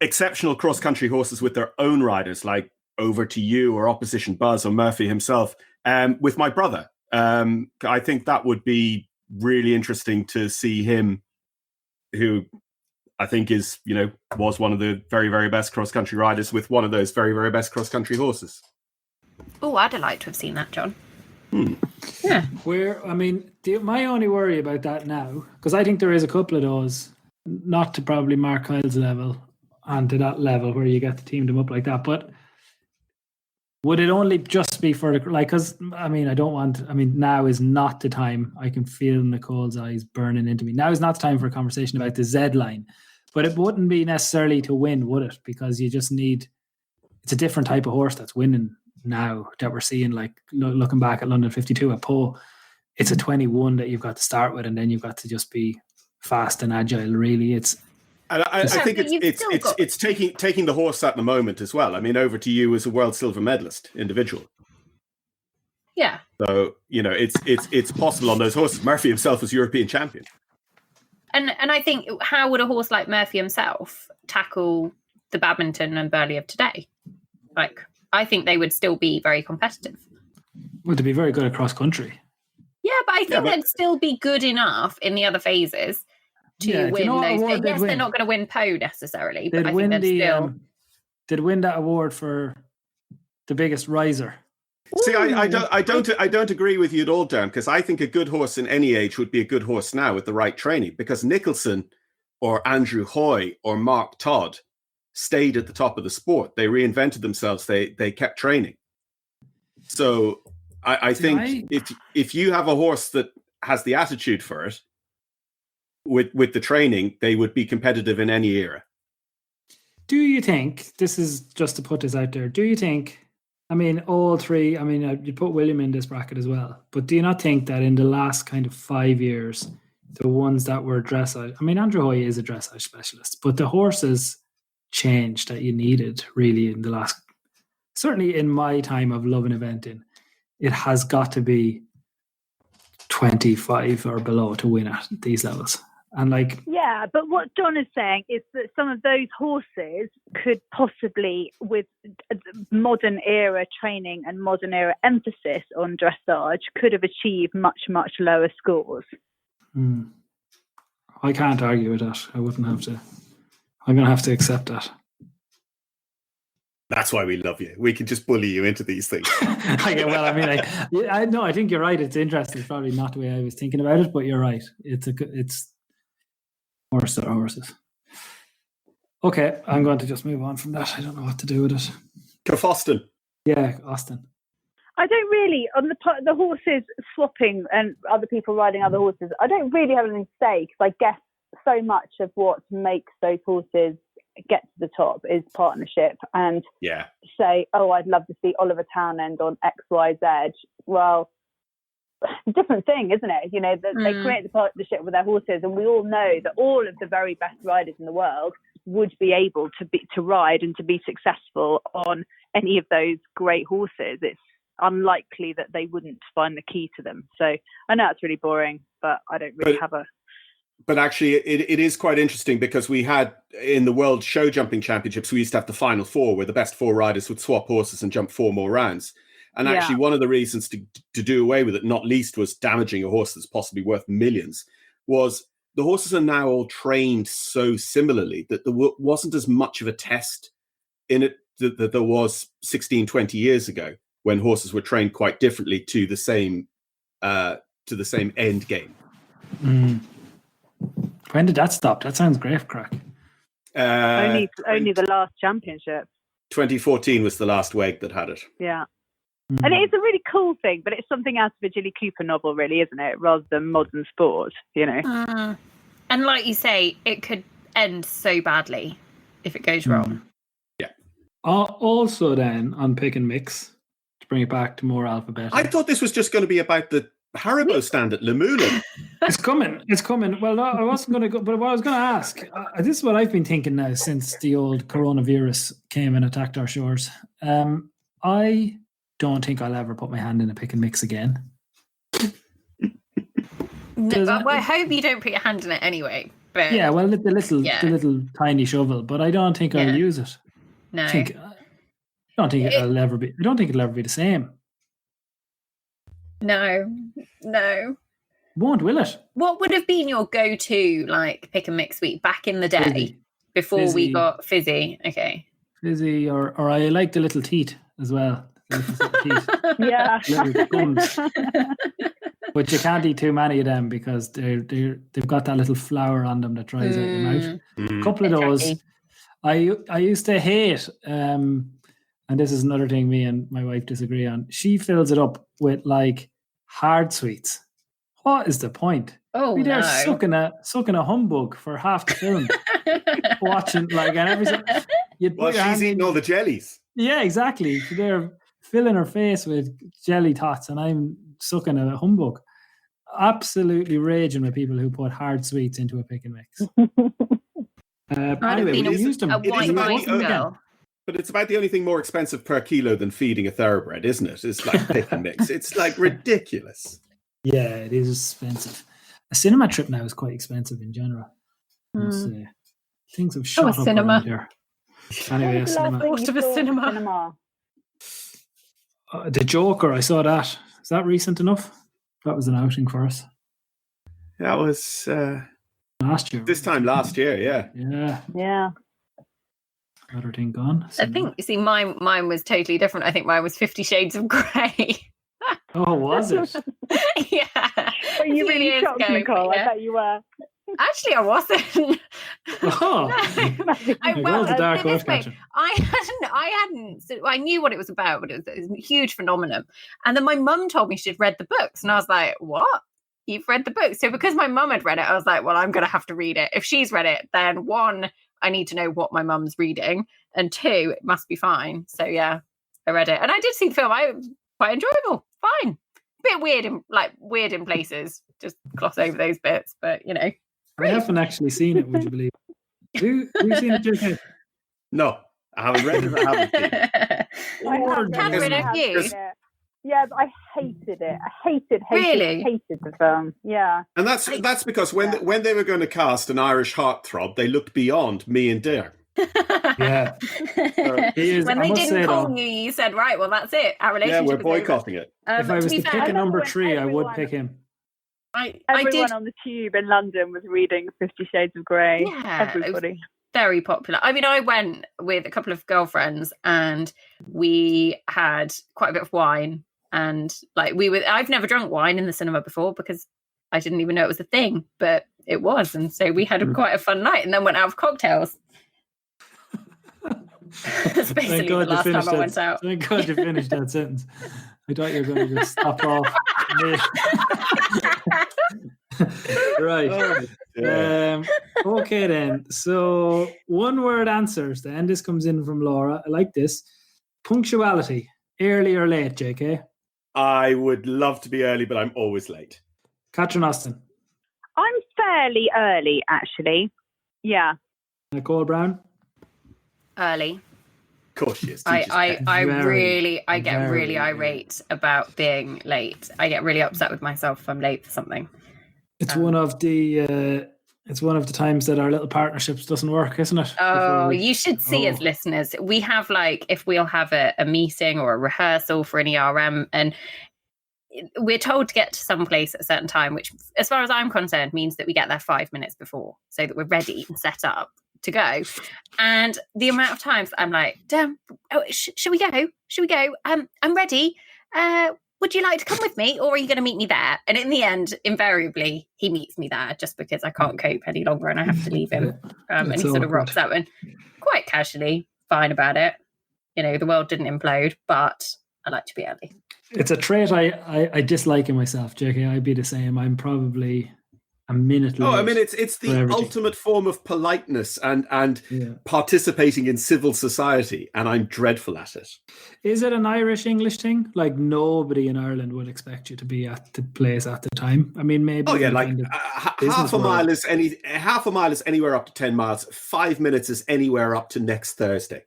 exceptional cross-country horses with their own riders, like Over to You or Opposition Buzz or Murphy himself, with my brother. I think that would be really interesting to see him, who I think is, was one of the very, very best cross-country riders with one of those very, very best cross-country horses. Oh, I'd have liked to have seen that, John. Yeah. My only worry about that now, because I think there is a couple of those, not to probably Mark Kyle's level and to that level where you get to team them up like that, but would it only just be for because now is not the time. I can feel Nicole's eyes burning into me. Now is not the time for a conversation about the Z line, but it wouldn't be necessarily to win, would it? Because you just need, it's a different type of horse that's winning now that we're seeing, like looking back at London 52 at Poe, it's a 21 that you've got to start with, and then you've got to just be fast and agile. Really, it's. And I think it's taking the horse at the moment as well. I mean, Over to You as a world silver medalist individual. Yeah. So it's possible on those horses. Murphy himself was European champion. And I think, how would a horse like Murphy himself tackle the Badminton and Burghley of today? Like, I think they would still be very competitive. Would they be very good at cross country? Yeah, but I think they'd still be good enough in the other phases to win those. Yes, they're not going to win Poe necessarily, but I think they'd still. They'd win that award for the biggest riser. See, I don't agree with you at all, Dan, because I think a good horse in any age would be a good horse now with the right training, because Nicholson or Andrew Hoy or Mark Todd stayed at the top of the sport. They reinvented themselves. They kept training. So I think if you have a horse that has the attitude for it, with the training, they would be competitive in any era. Do you think, this is just to put this out there, do you think, all three, you put William in this bracket as well, but do you not think that in the last kind of 5 years, the ones that were dressage, Andrew Hoy is a dressage specialist, but the horses changed that you needed really in the last, certainly in my time of loving eventing, it has got to be 25 or below to win at these levels. And yeah, but what John is saying is that some of those horses could possibly, with modern era training and modern era emphasis on dressage, could have achieved much, much lower scores. I can't argue with that. I'm going to have to accept that. That's why we love you. We can just bully you into these things. I think you're right. It's interesting. It's probably not the way I was thinking about it, but you're right. It's horses. Okay, I'm going to just move on from that. I don't know what to do with it. Austin. Yeah, Austin. I don't really, on the horses swapping and other people riding other horses, I don't really have anything to say, because I guess so much of what makes those horses get to the top is partnership, and say, I'd love to see Oliver Townend on XYZ. Well, different thing, isn't it? They create the partnership with their horses, and we all know that all of the very best riders in the world would be able to ride and to be successful on any of those great horses. It's unlikely that they wouldn't find the key to them. So I know it's really boring, but I don't really have a. But actually, it is quite interesting, because we had in the World Show Jumping Championships, we used to have the Final Four where the best four riders would swap horses and jump 4 more rounds. And actually, one of the reasons to do away with it, not least was damaging a horse that's possibly worth millions, was the horses are now all trained so similarly that there wasn't as much of a test in it that there was 16, 20 years ago, when horses were trained quite differently to the same end game. When did that stop? That sounds great, crack. Only the last championship. 2014 was the last WEG that had it. Yeah. And it's a really cool thing, but it's something out of a Jilly Cooper novel, really, isn't it? Rather than modern sport, And like you say, it could end so badly if it goes wrong. Yeah. Also, then, on pick and mix, to bring it back to more Alphabetti. I thought this was just going to be about the Haribo stand at Lemulan. It's coming. Well, no, I wasn't going to go, but what I was going to ask, this is what I've been thinking now since the old coronavirus came and attacked our shores. I don't think I'll ever put my hand in a pick and mix again. I hope you don't put your hand in it anyway. But Yeah, well, the little tiny shovel, but I don't think I'll use it. no. I don't think it'll ever be the same. No. Won't, will it? What would have been your go-to like pick and mix sweet back in the day Fizzy. before we Fizzy. got fizzy? Okay. Fizzy, or I like the little teat as well. The little teat. Yeah. Little thumbs. But you can't eat too many of them because they've got that little flour on them that dries out your mouth. A couple of those. I used to hate, and this is another thing me and my wife disagree on. She fills it up with like hard sweets. What is the point? Oh, Be there no. sucking a humbug for half the film, watching like and everything. Well, she's eating all the jellies. Yeah, exactly. They're filling her face with jelly tots, and I'm sucking a humbug. Absolutely raging with people who put hard sweets into a pick and mix. Anyway, we used them. A white rice girl. But it's about the only thing more expensive per kilo than feeding a thoroughbred, isn't it? It's like pick and mix. It's like ridiculous. Yeah, it is expensive. A cinema trip now is quite expensive in general. Things have shot up around here. Anyway, a cinema. Most of a cinema. The Joker, I saw that. Is that recent enough? That was an outing for us. That was last year. This time last year, yeah. Yeah. Other thing gone. I think, you see, mine was totally different. I think mine was 50 Shades of Grey. Oh, was it? Yeah. Were you really shocked, Nicole? I bet you were. Actually, I wasn't. Oh, well, the dark this way, catcher. I hadn't. So I knew what it was about, but it was a huge phenomenon. And then my mum told me she'd read the books, and I was like, "What? You've read the book?" So because my mum had read it, I was like, "Well, I'm going to have to read it. If she's read it, then one, I need to know what my mum's reading, and two, it must be fine." So yeah, I read it, and I did see the film. Quite enjoyable, fine. Bit weird in places. Just gloss over those bits, but you know. I haven't actually seen it, would you believe? Have you seen it, JK? No, I haven't read it. I haven't seen it. Catherine, have you? Yeah, but I hated it. I hated the film. Yeah. And that's because when they were going to cast an Irish heartthrob, they looked beyond me and Diarm. Yeah. When they didn't call you said, right, well, that's it. Our relationship we're boycotting it. If I was to pick a number 3, I would pick him. Everyone on the tube in London was reading 50 Shades of Grey. Yeah, everybody. Very popular. I mean, I went with a couple of girlfriends and we had quite a bit of wine, and I've never drunk wine in the cinema before because I didn't even know it was a thing, but it was, and so we had quite a fun night and then went out of cocktails. That's basically the last time I went out. Thank God you finished that sentence. I thought you were going to just stop off. Right. Okay then. So 1-word answers then. This comes in from Laura. I like this. Punctuality. Early or late, JK? I would love to be early, but I'm always late. Catherine Austin. I'm fairly early, actually. Yeah. Nicole Brown. Early. Of course she is. I get really irate about being late. I get really upset with myself if I'm late for something. It's one of the times that our little partnerships doesn't work, isn't it? Oh, you should see as listeners. We have if we'll have a meeting or a rehearsal for an ERM, and we're told to get to some place at a certain time, which, as far as I'm concerned, means that we get there 5 minutes before so that we're ready and set up to go. And the amount of times I'm like, damn, should we go? I'm ready. Would you like to come with me, or are you going to meet me there? And in the end, invariably, he meets me there just because I can't cope any longer and I have to leave him. And he sort of rocks out and quite casually, fine about it. You know, the world didn't implode, but I like to be early. It's a trait I dislike in myself, JK. I'd be the same. I'm probably a minute late. Oh, I mean, it's the ultimate form of politeness and participating in civil society, and I'm dreadful at it. Is it an Irish-English thing? Like, nobody in Ireland would expect you to be at the place at the time. I mean, maybe. Oh yeah, half a mile is anywhere up to 10 miles. 5 minutes is anywhere up to next Thursday.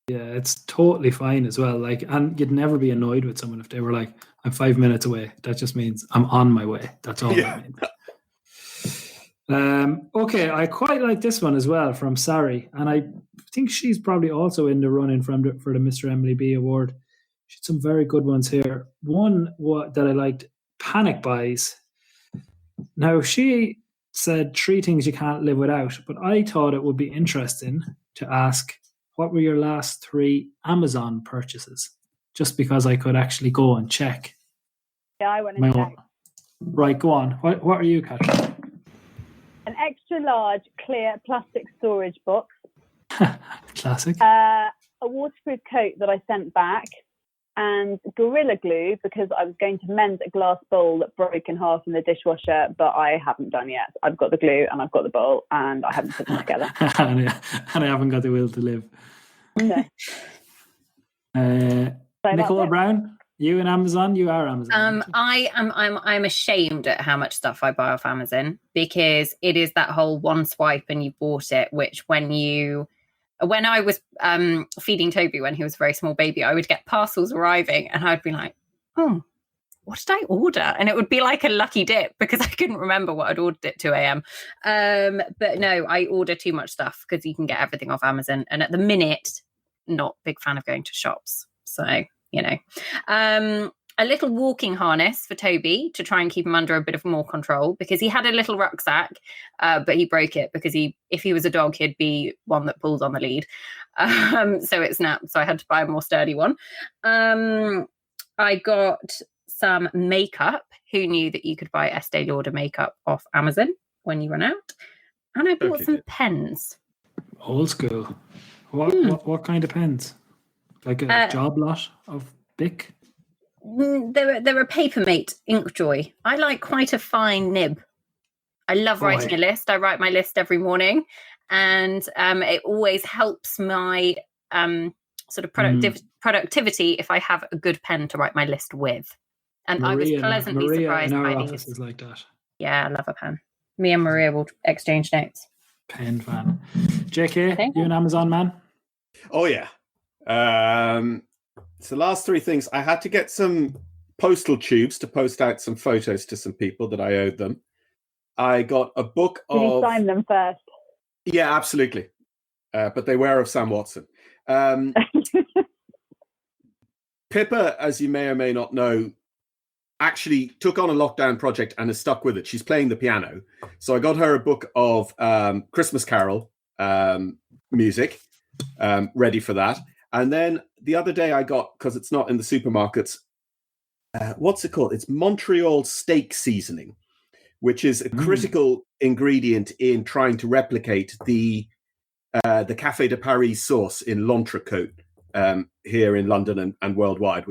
Yeah, it's totally fine as well. And you'd never be annoyed with someone if they were like, "I'm 5 minutes away." That just means I'm on my way. That's all that means. Okay, I quite like this one as well from Sari, and I think she's probably also in the running for the Mr. Emily B award. She had some very good ones here. One that I liked, Panic Buys. Now, she said 3 things you can't live without, but I thought it would be interesting to ask, what were your last 3 Amazon purchases? Just because I could actually go and check. Yeah, I went and checked. Right, go on. What are you, Catherine? An extra large clear plastic storage box. Classic. A waterproof coat that I sent back, and Gorilla Glue because I was going to mend a glass bowl that broke in half in the dishwasher, but I haven't done yet. I've got the glue and I've got the bowl and I haven't put them together. and I haven't got the will to live. No. Nicole Brown, you in Amazon? You are Amazon. I'm ashamed at how much stuff I buy off Amazon, because it is that whole one swipe and you bought it, which when I was feeding Toby when he was a very small baby, I would get parcels arriving and I'd be like, oh, what did I order? And it would be like a lucky dip because I couldn't remember what I'd ordered at 2 a.m. But no, I order too much stuff because you can get everything off Amazon. And at the minute, not a big fan of going to shops. So, a little walking harness for Toby to try and keep him under a bit of more control, because he had a little rucksack, but he broke it because if he was a dog, he'd be one that pulls on the lead. So it snapped. So I had to buy a more sturdy one. I got some makeup. Who knew that you could buy Estee Lauder makeup off Amazon when you run out? And I bought some pens. Old school. What kind of pens? Like a job lot of Bic? They're a Papermate Inkjoy. I like quite a fine nib. I love writing a list. I write my list every morning, and it always helps my sort of productivity if I have a good pen to write my list with. And I was pleasantly surprised in our by office is like that. Yeah, I love a pen. Me and Maria will exchange notes. Pen fan. JK, you an Amazon man? Oh yeah. So last 3 things, I had to get some postal tubes to post out some photos to some people that I owed them. I got a book of... Did you sign them first? Yeah, absolutely. But they were of Sam Watson. Pippa, as you may or may not know, actually took on a lockdown project and has stuck with it. She's playing the piano. So I got her a book of Christmas Carol music, ready for that. And then the other day I got, because it's not in the supermarkets, what's it called? It's Montreal steak seasoning, which is a critical ingredient in trying to replicate the Café de Paris sauce in L'Entrecôte here in London and worldwide.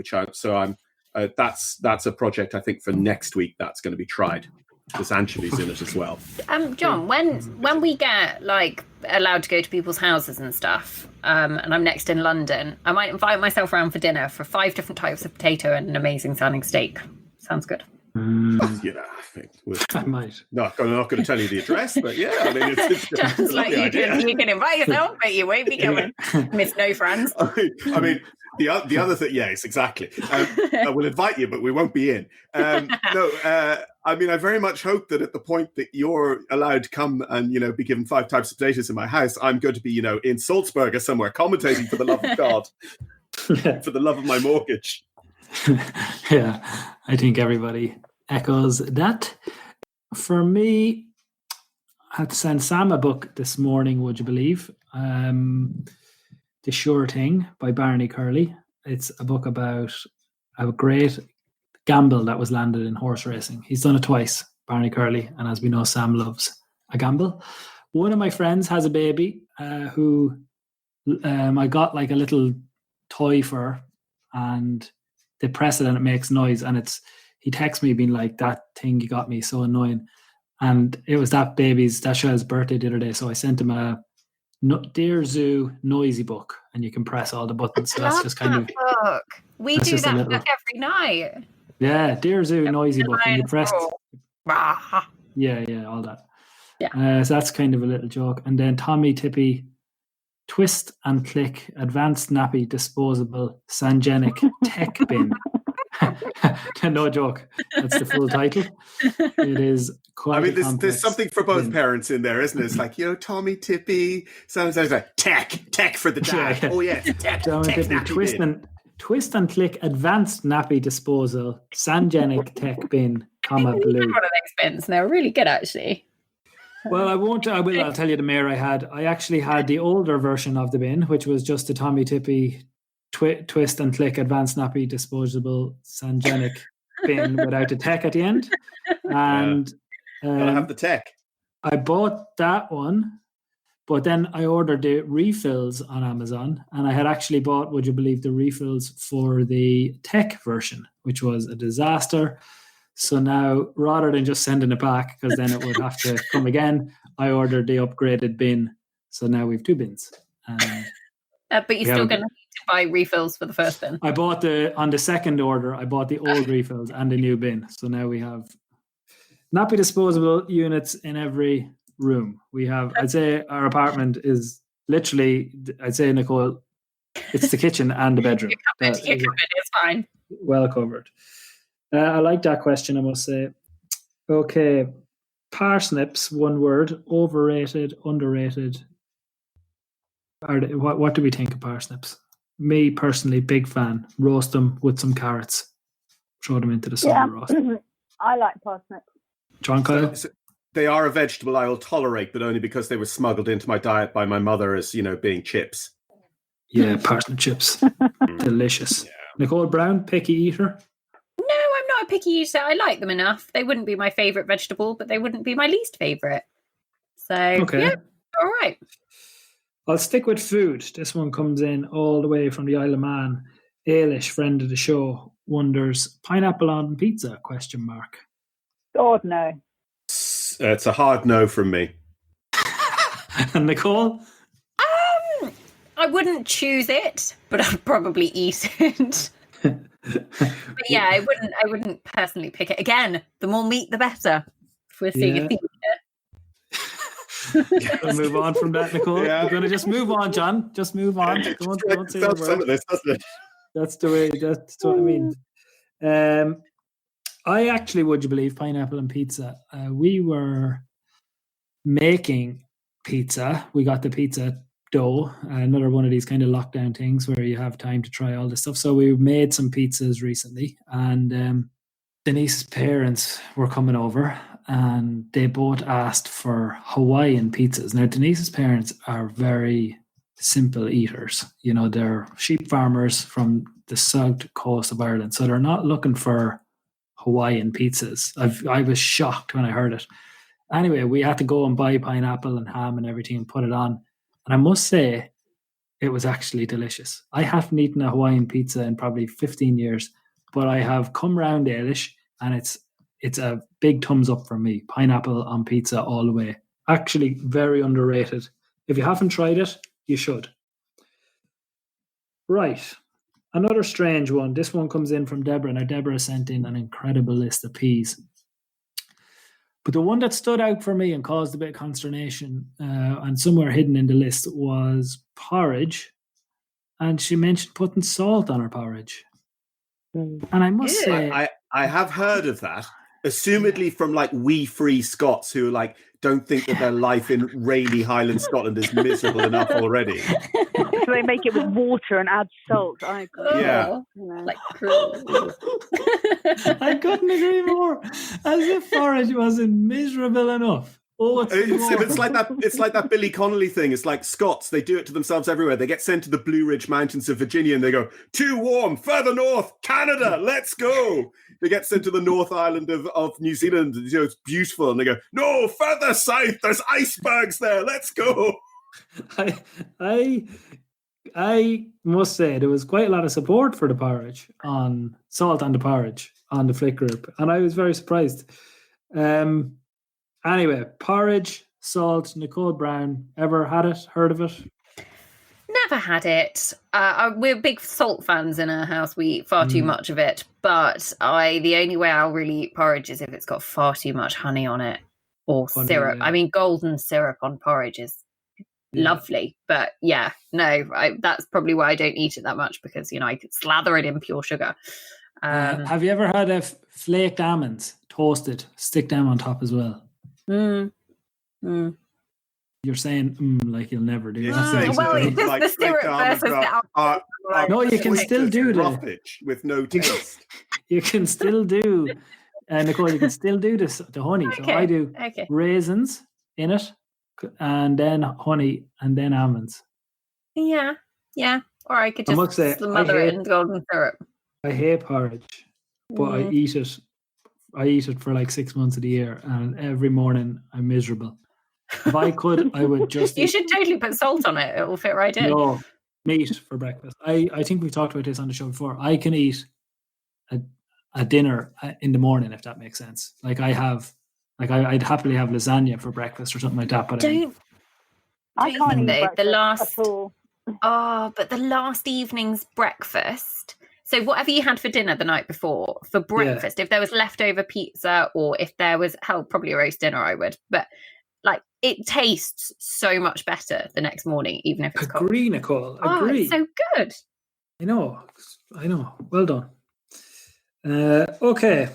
That's a project I think for next week that's going to be tried. There's anchovies in it as well. John, when we get allowed to go to people's houses and stuff, and I'm next in London, I might invite myself around for dinner for 5 different types of potato and an amazing sounding steak. Sounds good. I think I might. No, I'm not going to tell you the address, but yeah, I mean, it's just a lovely idea. You can invite yourself, but you won't be coming. Miss no friends. I mean, the other thing, yes, exactly. I will invite you, but we won't be in. I mean, I very much hope that at the point that you're allowed to come and, be given 5 types of potatoes in my house, I'm going to be, in Salzburg or somewhere commentating for the love of God, for the love of my mortgage. Yeah, I think everybody echoes that. For me, I had to send Sam a book this morning, would you believe? The Sure Thing by Barney Curley. It's a book about a great gamble that was landed in horse racing. He's done it twice, Barney Curley, and as we know, Sam loves a gamble. One of my friends has a baby who I got like a little toy for, and they press it and it makes noise, and he texts me being like, that thing you got me, so annoying. And it was that child's birthday the other day, so I sent him a Dear Zoo noisy book, and you can press all the buttons. So that's just kind of book. We do that every night. Yeah, Dear Zoo noisy book, and you press yeah, all that. Yeah. So that's kind of a little joke. And then Tommy Tippy, Twist and Click Advanced Nappy Disposable Sangenic Tech Bin. No joke. That's the full title. It is quite. I mean, there's something for both parents in there, isn't it? It's like, Tommy Tippy. Sometimes like tech for the dad. Yeah. Oh yeah, tech nappy twist and click advanced nappy disposal, Sangenic tech bin, comma blue. One of those bins. They're really good, actually. Well, I'll tell you the mare I had. I actually had the older version of the bin, which was just a Tommy Tippy twist and click advanced nappy disposable Sangenic bin without the tech at the end. And gotta have the tech. I bought that one, but then I ordered the refills on Amazon, and I had actually bought, would you believe, the refills for the tech version, which was a disaster. So now, rather than just sending it back, because then it would have to come again, I ordered the upgraded bin. So now we've 2 bins. But you're still going to need to buy refills for the first bin. I bought on the second order, I bought the old refills and the new bin. So now we have nappy disposable units in every room. We have, I'd say our apartment is literally, I'd say, Nicole, it's the kitchen and the bedroom. Your cupboard is fine. Well covered. I like that question, I must say. Okay. Parsnips, one word. Overrated, underrated. What do we think of parsnips? Me, personally, big fan. Roast them with some carrots. Throw them into the sun roast. I like parsnips. John Kyle? So they are a vegetable I will tolerate, but only because they were smuggled into my diet by my mother as, being chips. Yeah, parsnip chips. Delicious. Yeah. Nicole Brown, picky eater? No, I'm not a picky eater. I like them enough. They wouldn't be my favourite vegetable, but they wouldn't be my least favourite. So, yeah, all right. I'll stick with food. This one comes in all the way from the Isle of Man. Ailish, friend of the show, wonders, pineapple on pizza, ? God, no. It's a hard no from me. And Nicole? I wouldn't choose it, but I'd probably eat it. But yeah, I wouldn't personally pick it. Again, the more meat, the better. If we're seeing a theme here. We'll move on from that, Nicole. Yeah. We're going to just move on, John. Just move on. Don't say the word. This, doesn't it? That's the way. That's what I mean. I actually, would you believe, pineapple and pizza. We were making pizza. We got the pizza dough, another one of these kind of lockdown things where you have time to try all this stuff. So we made some pizzas recently, and Denise's parents were coming over, and they both asked for Hawaiian pizzas. Now, Denise's parents are very simple eaters. They're sheep farmers from the south coast of Ireland, so they're not looking for Hawaiian pizzas. I was shocked when I heard it. Anyway, we had to go and buy pineapple and ham and everything and put it on. And I must say, it was actually delicious. I haven't eaten a Hawaiian pizza in probably 15 years, but I have come round Ailish, and it's a big thumbs up for me. Pineapple on pizza all the way. Actually, very underrated. If you haven't tried it, you should. Right. Another strange one. This one comes in from Deborah. Now, Deborah sent in an incredible list of peas. But the one that stood out for me and caused a bit of consternation, and somewhere hidden in the list, was porridge. And she mentioned putting salt on her porridge. And I must say... I have heard of that, assumedly from wee free Scots who don't think that their life in rainy Highland Scotland is miserable enough already. So they make it with water and add salt. I agree. Yeah. Cruel. I couldn't agree more. As if porridge wasn't miserable enough. It's like that Billy Connolly thing. It's like Scots, they do it to themselves everywhere. They get sent to the Blue Ridge Mountains of Virginia and they go, too warm, further north, Canada, let's go. They get sent to the North Island of New Zealand, it's beautiful, and they go, no, further south, there's icebergs there, let's go. I must say there was quite a lot of support for the porridge, on salt on the porridge on the Flick group, and I was very surprised. Anyway, porridge, salt, Nicole Brown, ever had it, heard of it? Never had it. We're big salt fans in our house. We eat far too much of it. But the only way I'll really eat porridge is if it's got far too much honey on it or syrup. Yeah. I mean, golden syrup on porridge is lovely. But yeah, no, that's probably why I don't eat it that much, because, I could slather it in pure sugar. Have you ever had flaked almonds toasted? Stick them on top as well. You're saying like you'll never do that. Well, it's like the syrup versus the alcohol. No, you can still do roughage with no taste. You can still do, Nicole. You can still do this the honey. Okay, So I do raisins in it, and then honey, and then almonds. Yeah. Or I could just smother it in golden syrup. I hate porridge, but I eat it. I eat it for like 6 months of the year, and every morning I'm miserable. If I could, I would just. You should totally put salt on it; it will fit right in. No, meat for breakfast. I think we talked about this on the show before. I can eat a dinner in the morning, if that makes sense. Like I'd happily have lasagna for breakfast or something like that. But I can't eat breakfast at all. But the last evening's breakfast. So whatever you had for dinner the night before, for breakfast, if there was leftover pizza or if there was, probably a roast dinner, I would. But like, it tastes so much better the next morning, even if it's cold. Agree, Nicole. Agree. It's so good. I know. Well done. Okay.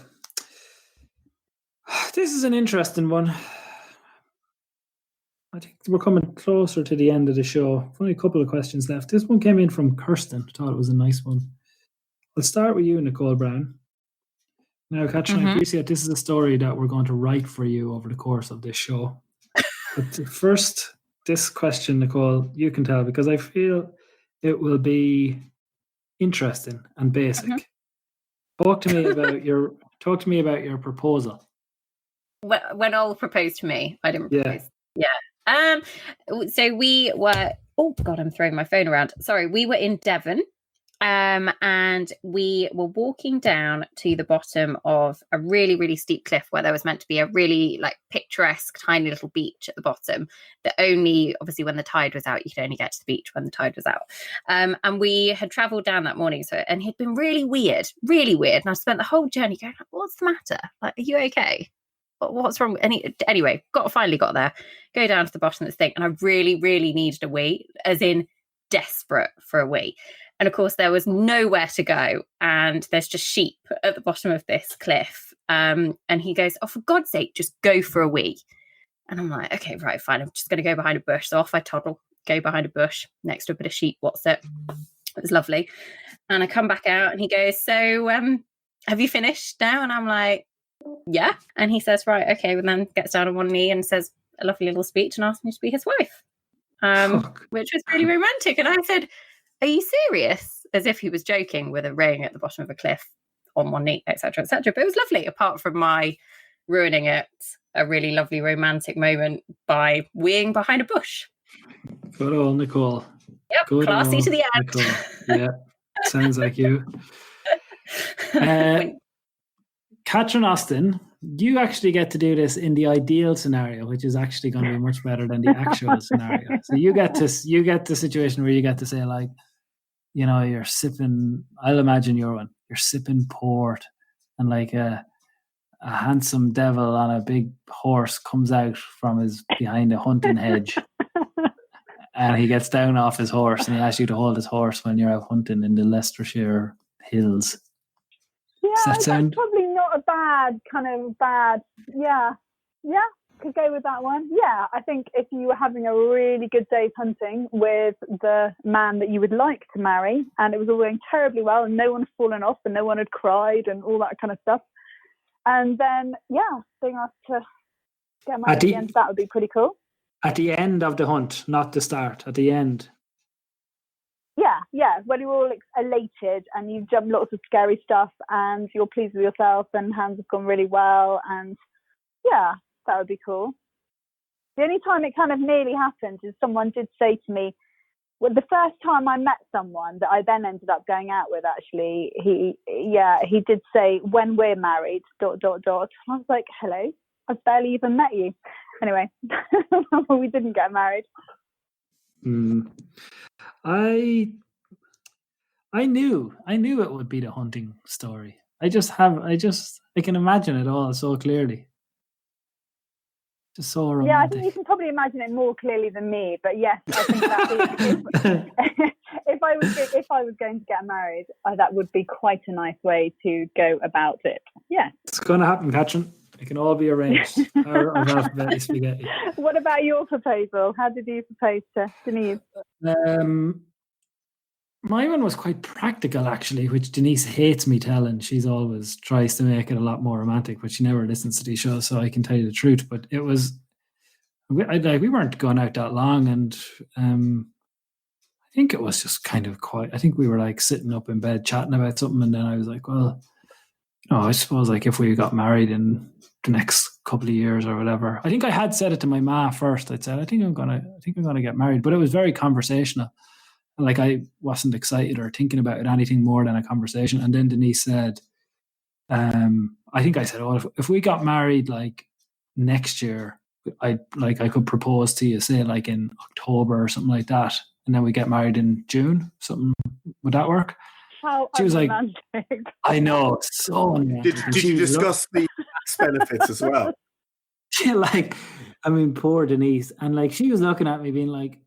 This is an interesting one. I think we're coming closer to the end of the show. Only a couple of questions left. This one came in from Kirsten. I thought it was a nice one. I'll start with you, Nicole Brown. Now, Katrin, I appreciate this is a story that we're going to write for you over the course of this show. But first, this question, Nicole, you can tell because I feel it will be interesting and basic. Talk to me about your proposal. When Ol proposed to me, I didn't propose. Yeah. So we were. Oh God, I'm throwing my phone around. Sorry, we were in Devon. And we were walking down to the bottom of a really, really steep cliff where there was meant to be a really like picturesque tiny little beach at the bottom that only, obviously when the tide was out, you could only get to the beach when the tide was out. And we had travelled down that morning. And he'd been really weird. And I spent the whole journey going, what's the matter? Like, are you okay? What's wrong? Anyway, finally got there, go down to the bottom of this thing. And I really, really needed a wee, as in desperate for a wee. And of course, there was nowhere to go. And there's just sheep at the bottom of this cliff. And he goes, oh, for God's sake, just go for a wee. And I'm like, okay, right, fine. I'm just going to go behind a bush. So off I toddle, go behind a bush next to a bit of sheep. What's it? It was lovely. And I come back out and he goes, so have you finished now? And I'm like, yeah. And he says, right, okay. And then gets down on one knee and says a lovely little speech and asks me to be his wife, which was really romantic. And I said, are you serious? As if he was joking with a ring at the bottom of a cliff on one knee, etc., etc. But it was lovely, apart from my ruining it, a really lovely romantic moment by weeing behind a bush. Good old Nicole. Yep, good classy to the end. Nicole. Yeah, sounds like you. Katrin Austin, you actually get to do this in the ideal scenario, which is actually going to be much better than the actual scenario. So you get the situation where you get to say, like, you know, you're sipping, I'll imagine you're sipping port and like a handsome devil on a big horse comes out from behind a hunting hedge and he gets down off his horse and he asks you to hold his horse when you're out hunting in the Leicestershire hills. Yeah, that's probably not a bad. Yeah, could go with that one. Yeah, I think if you were having a really good day's hunting with the man that you would like to marry and it was all going terribly well and no one had fallen off and no one had cried and all that kind of stuff, and then, being asked to get married at the end, that would be pretty cool. At the end of the hunt, not the start, at the end. Yeah, when you're all elated and you've jumped lots of scary stuff and you're pleased with yourself and hands have gone really well, and that would be cool. The only time it kind of nearly happened is someone did say to me, well, the first time I met someone that I then ended up going out with, actually, he did say, when we're married, ... I was like, hello, I've barely even met you. Anyway, we didn't get married. I knew it would be the hunting story. I can imagine it all so clearly. Just so romantic. Yeah, I think you can probably imagine it more clearly than me. But yes, I think that if I if I was going to get married, that would be quite a nice way to go about it. Yeah. It's going to happen, Katrin. It can all be arranged. Power of Alphabetti Spaghetti. What about your proposal? How did you propose to Denise? My one was quite practical, actually, which Denise hates me telling. She's always tries to make it a lot more romantic, but she never listens to these shows, so I can tell you the truth. But it was, we weren't going out that long, and I think it was just kind of quiet. I think we were like sitting up in bed chatting about something, and then I was like, well, I suppose like if we got married in the next couple of years or whatever. I think I had said it to my ma first. I'd said, I think I'm gonna get married, but it was very conversational. Like I wasn't excited or thinking about it anything more than a conversation. And then Denise said, I think I said, oh, if we got married like next year, I could propose to you, say like in October or something like that, and then we get married in June. Something, would that work? How she was romantic. like, I know, so unromantic. Did you discuss the tax benefits as well? Poor Denise. And like, she was looking at me being like,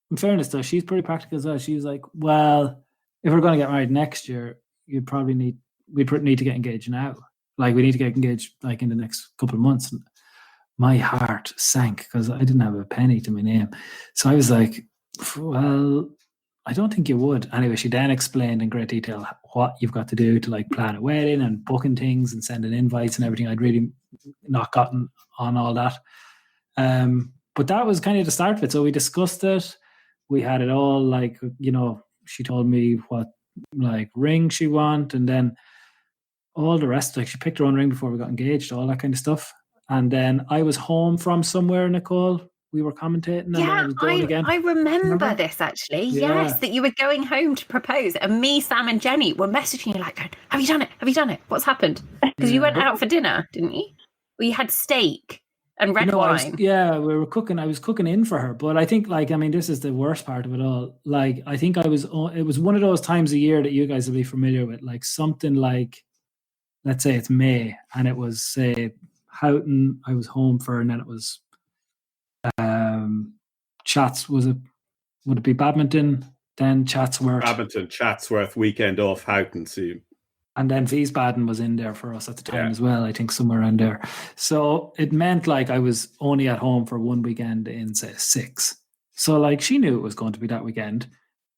in fairness though, she's pretty practical as well. She was like, well, if we're going to get married next year, we'd need to get engaged now. Like, we need to get engaged like in the next couple of months. And my heart sank because I didn't have a penny to my name. So I was like, well, I don't think you would. Anyway, she then explained in great detail what you've got to do to like plan a wedding and booking things and sending invites and everything. I'd really not gotten on all that. But that was kind of the start of it. So we discussed it. We had it all like, she told me what like ring she want, and then all the rest, like she picked her own ring before we got engaged, all that kind of stuff. And then I was home from somewhere, Nicole. We were commentating, and then I was going again. I remember this actually. Yeah. Yes, that you were going home to propose, and me, Sam, and Jenny were messaging you like, "Have you done it? Have you done it? What's happened?" Because you went out for dinner, didn't you? Well, you had steak and red wine. we were cooking. I was cooking in for her, but I think this is the worst part of it all. Like, I think it was one of those times a year that you guys will be familiar with, like something like, let's say it's May, and it was say Houghton. I was home for, and then it was. Chats, would it be badminton, then Chatsworth? Badminton, Chatsworth, weekend off, Houghton soon. And then Wiesbaden was in there for us at the time as well, I think somewhere around there. So it meant like I was only at home for one weekend in, say, 6. So like she knew it was going to be that weekend,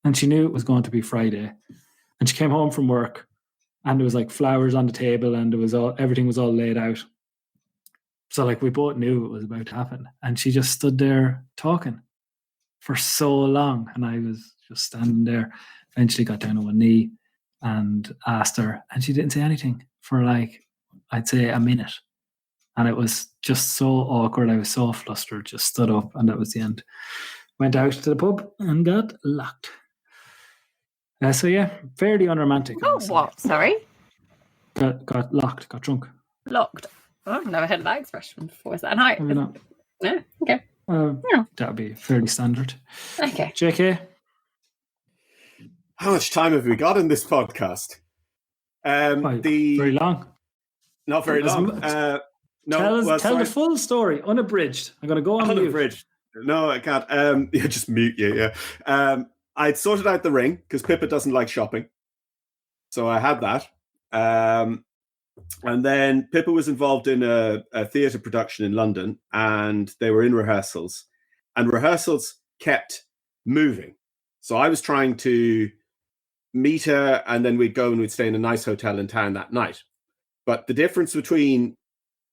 and she knew it was going to be Friday. And she came home from work, and there was like flowers on the table, and everything was all laid out. So like we both knew it was about to happen, and she just stood there talking for so long, and I was just standing there. Eventually got down on one knee and asked her, and she didn't say anything for like, I'd say a minute, and it was just so awkward. I was so flustered, just stood up, and that was the end. Went out to the pub and got locked. So yeah, fairly unromantic. Oh, what? Sorry? Got locked, got drunk. Locked. Oh, I've never heard that expression before. Is that how? Maybe not. No? Okay. That would be fairly standard. Okay. JK? How much time have we got in this podcast? Very long. Not very long. Tell the full story, unabridged. I'm going to go on unabridged. No, I can't. Just mute you. Yeah. I'd sorted out the ring because Pippa doesn't like shopping, so I had that. And then Pippa was involved in a theatre production in London, and they were in rehearsals, and rehearsals kept moving. So I was trying to meet her, and then we'd go and we'd stay in a nice hotel in town that night. But the difference between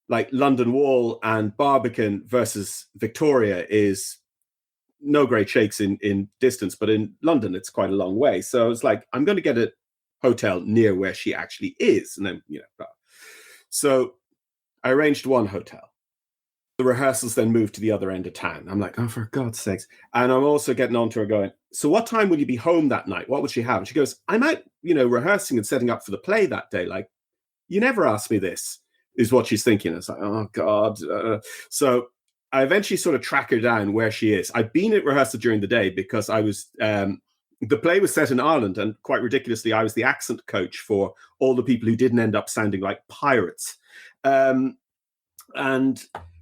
like London Wall and Barbican versus Victoria is no great shakes in distance, but in London, it's quite a long way. So I was like, I'm going to get a hotel near where she actually is. And then, so I arranged one hotel. The rehearsals then moved to the other end of town. I'm like, oh, for God's sakes. And I'm also getting on to her going, so what time will you be home that night? What would she have? And she goes, I'm out, rehearsing and setting up for the play that day. Like, you never asked me this, is what she's thinking. It's like, oh, God. So I eventually sort of track her down where she is. I've been at rehearsal during the day because I was... the play was set in Ireland, and quite ridiculously, I was the accent coach for all the people who didn't end up sounding like pirates. And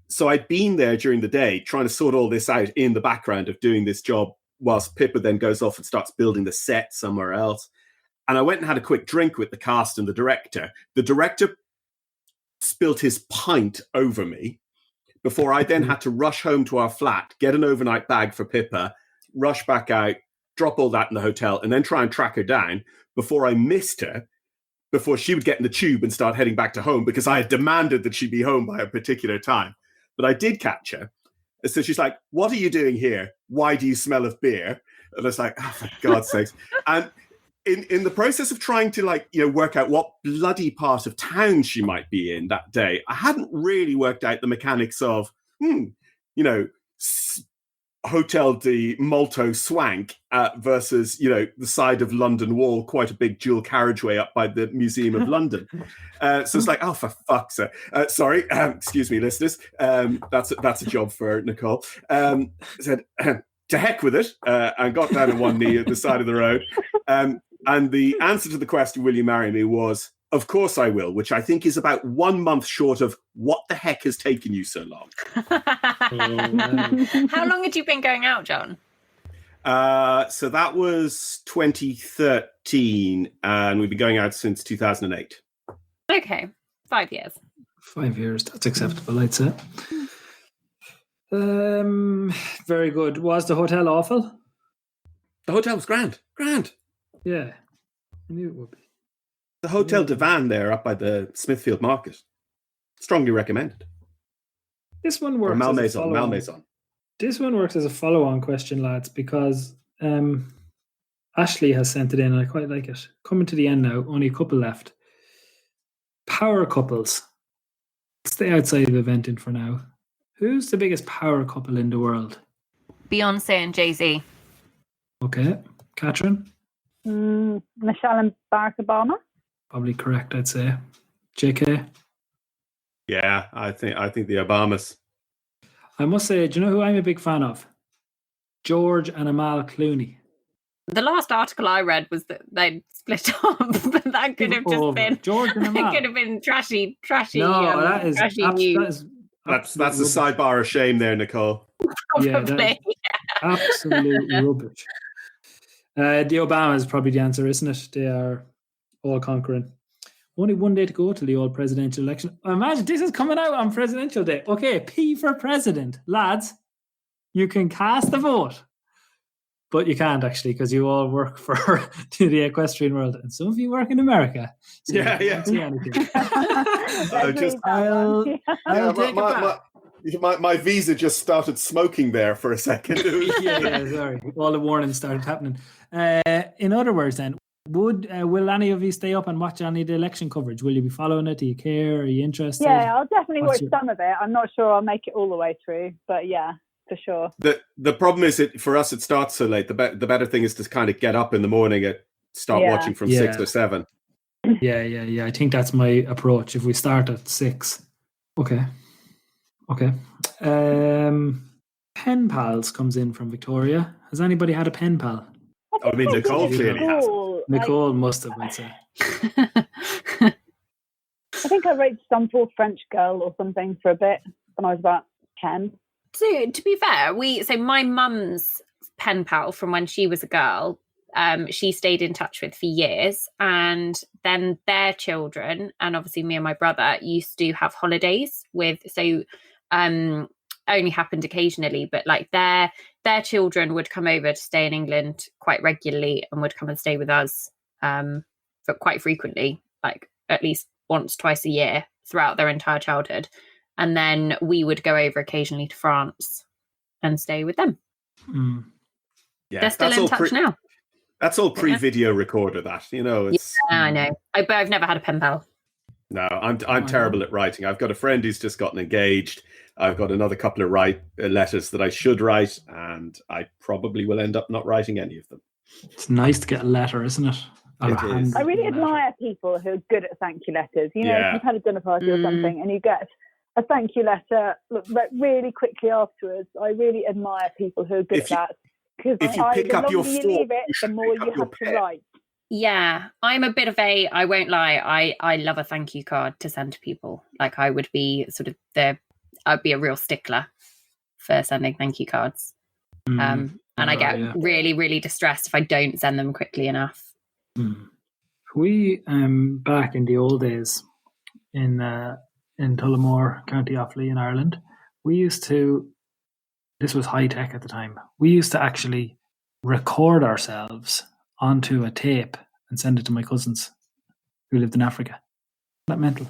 so I'd been there during the day trying to sort all this out in the background of doing this job whilst Pippa then goes off and starts building the set somewhere else. And I went and had a quick drink with the cast and the director. The director spilt his pint over me before I then had to rush home to our flat, get an overnight bag for Pippa, rush back out, drop all that in the hotel, and then try and track her down before I missed her, before she would get in the tube and start heading back to home, because I had demanded that she be home by a particular time. But I did catch her. So she's like, "What are you doing here? Why do you smell of beer?" And I was like, "Oh, for God's sakes." And in the process of trying to work out what bloody part of town she might be in that day, I hadn't really worked out the mechanics of, Hotel de Molto Swank versus, the side of London Wall, quite a big dual carriageway up by the Museum of London. So it's like, oh, for fuck's sake. Sorry, excuse me, listeners. That's a job for Nicole. Said, to heck with it, and got down on one knee at the side of the road. And the answer to the question, will you marry me, was, of course I will, which I think is about 1 month short of what the heck has taken you so long. How long had you been going out, John? So that was 2013, and we've been going out since 2008. Okay, 5 years. 5 years, that's acceptable, I'd say. Very good. Was the hotel awful? The hotel was grand. Yeah, I knew it would be. The Hotel Divan there up by the Smithfield Market. Strongly recommended. This one works. Malmaison. This one works as a follow-on question, lads, because Ashley has sent it in and I quite like it. Coming to the end now, only a couple left. Power couples. Stay outside of eventing for now. Who's the biggest power couple in the world? Beyonce and Jay-Z. Okay. Catherine? Michelle and Barack Obama. Probably correct, I'd say. JK? Yeah, I think the Obamas. I must say, do you know who I'm a big fan of? George and Amal Clooney. The last article I read was that they'd split up, but that could have just been George and Amal. It could have been trashy. No, that is trashy news. That's a sidebar of shame there, Nicole. Yeah, that is absolute rubbish. The Obamas is probably the answer, isn't it? They are all conquering. Only one day to go till the old presidential election. Imagine this is coming out on presidential day. Okay, P for president. Lads, you can cast a vote. But you can't actually, because you all work for the equestrian world. And some of you work in America. So yeah. Can't see anything. I'll take it back. My visa just started smoking there for a second. yeah, sorry. All the warnings started happening. In other words, then, will any of you stay up and watch any of the election coverage? Will you be following it? Do you care? Are you interested? Yeah, I'll definitely watch some of it. I'm not sure I'll make it all the way through, but yeah, for sure. The problem is for us it starts so late. The better thing is to kind of get up in the morning and start watching from 6 or 7. Yeah. I think that's my approach. If we start at 6, okay. Pen pals comes in from Victoria. Has anybody had a pen pal? I mean, Nicole clearly has. Nicole must have, I'd say. I think I wrote some poor French girl or something for a bit when I was about 10. So, to be fair, my mum's pen pal from when she was a girl, she stayed in touch with for years, and then their children, and obviously me and my brother, used to have holidays with, only happened occasionally, but like their children would come over to stay in England quite regularly and would come and stay with us for quite frequently, like at least once, twice a year throughout their entire childhood. And then we would go over occasionally to France and stay with them. Yeah, they're still in touch now. That's all pre-video recorder, that, it's... Yeah, I know. But I've never had a pen pal. No, I'm terrible at writing. I've got a friend who's just gotten engaged. I've got another couple of letters that I should write, and I probably will end up not writing any of them. It's nice to get a letter, isn't it? It is. I really admire people who are good at thank you letters. If you've had a dinner party or something and you get a thank you letter really quickly afterwards, I really admire people who are good at that. Because if you pick up your fork, the more you have to write. Yeah, I'm a bit of I won't lie, I love a thank you card to send to people. Like I would be I'd be a real stickler for sending thank you cards. And And I get really, really distressed if I don't send them quickly enough. We, back in the old days in Tullamore, County Offaly in Ireland, we used to, this was high tech at the time, we used to actually record ourselves onto a tape and send it to my cousins who lived in Africa. Isn't that mental?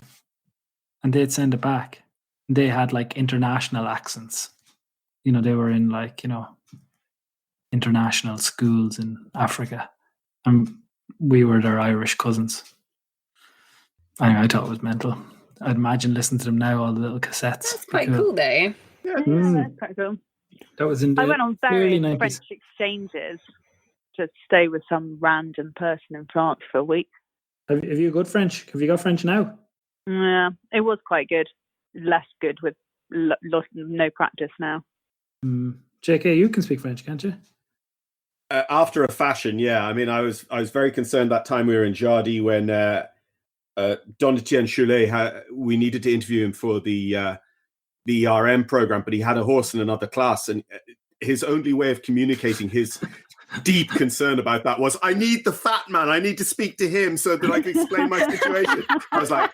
And they'd send it back. They had like international accents. You know, they were in like, you know, international schools in Africa. And we were their Irish cousins. Anyway, I thought it was mental. I'd imagine listening to them now, all the little cassettes. That's quite cool, though. Yeah, that's quite cool. That was in the I went on early various 90s. French exchanges to stay with some random person in France for a week. Have you got French? Have you got French now? Yeah, it was quite good. Less good with no practice now. JK, you can speak French, can't you? After a fashion, yeah. I mean, I was very concerned that time we were in Jardy when Donatien Choulet we needed to interview him for the ERM program, but he had a horse in another class, and his only way of communicating his deep concern about that was, I need the fat man. I need to speak to him so that I can explain my situation. I was like,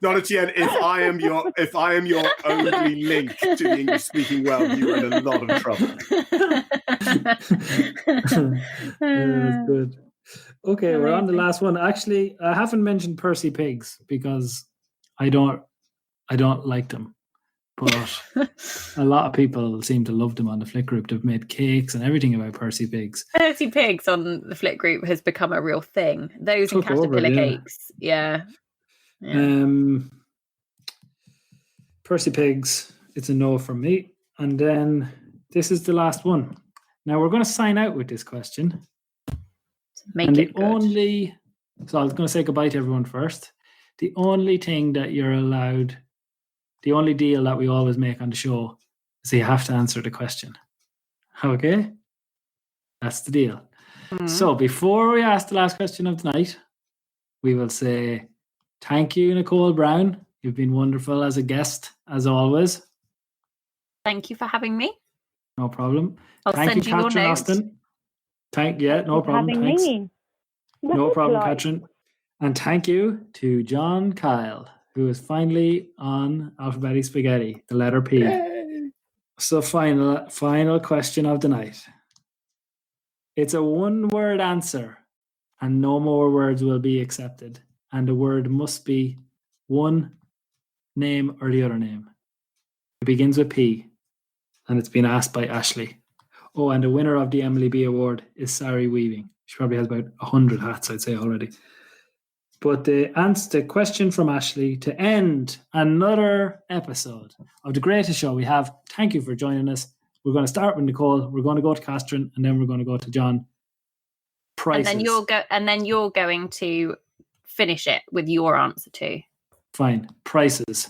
Donatien, if I am your only link to the English speaking world, you are in a lot of trouble. That's good. Okay, we're on the last one. Actually, I haven't mentioned Percy Pigs because I don't like them. But a lot of people seem to love them on the Flick group. They've made cakes and everything about Percy Pigs. Percy Pigs on the Flick group has become a real thing. Those and caterpillar cakes. Yeah. Percy Pigs, it's a no from me. And then this is the last one. Now we're going to sign out with this question. Make it good. So I was going to say goodbye to everyone first. The only thing that you're allowed, the only deal that we always make on the show is you have to answer the question. Okay? That's the deal. So before we ask the last question of the night, we will say thank you, Nicole Brown. You've been wonderful as a guest, as always. Thank you for having me. No problem. I'll send you your Catherine notes. Austin. No problem. Having Thanks. me. No problem, Catherine. And thank you to John Kyle, who is finally on Alphabetti Spaghetti, the letter P. Yay. So final question of the night. It's a one-word answer, and no more words will be accepted. And the word must be one name or the other name. It begins with P, and it's been asked by Ashley. Oh, and the winner of the Emily B Award is Sari Weaving. She probably has about 100 hats, I'd say, already. But the question from Ashley to end another episode of the greatest show we have. Thank you for joining us. We're going to start with Nicole. We're going to go to Catherine, and then we're going to go to John. Prices. And then you're going to finish it with your answer too. Fine. Prices.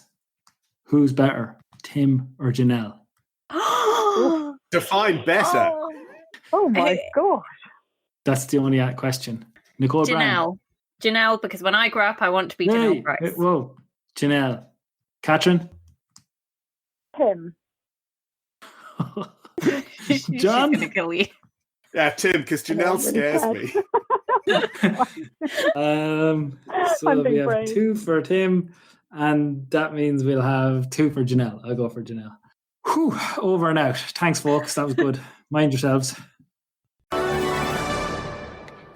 Who's better, Tim or Janelle? Define better. Oh my gosh. That's the only question. Nicole Brown. Janelle, because when I grow up, I want to be Janelle Price. Whoa. Janelle. Catherine? Tim. She's John? going to kill you. Yeah, Tim, because Janelle scares me. So we have 2 for Tim, and that means we'll have 2 for Janelle. I'll go for Janelle. Whew, over and out. Thanks, folks. That was good. Mind yourselves.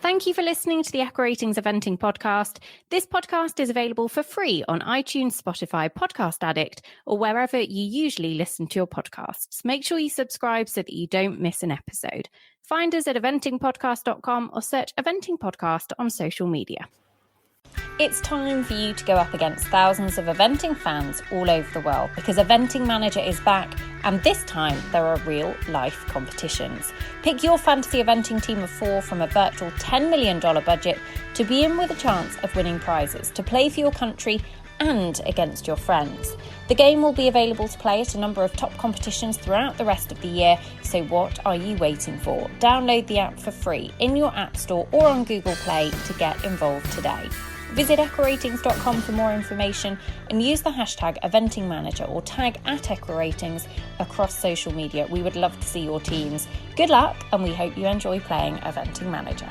Thank you for listening to the Echo Ratings Eventing podcast. This podcast is available for free on iTunes, Spotify, Podcast Addict, or wherever you usually listen to your podcasts. Make sure you subscribe so that you don't miss an episode. Find us at eventingpodcast.com or search Eventing Podcast on social media. It's time for you to go up against thousands of eventing fans all over the world because Eventing Manager is back, and this time there are real life competitions. Pick your fantasy eventing team of 4 from a virtual $10 million budget to be in with a chance of winning prizes, to play for your country and against your friends. The game will be available to play at a number of top competitions throughout the rest of the year, so what are you waiting for? Download the app for free in your App Store or on Google Play to get involved today. Visit echoratings.com for more information and use the hashtag eventingmanager or tag @echoratings across social media. We would love to see your teams. Good luck, and we hope you enjoy playing Eventing Manager.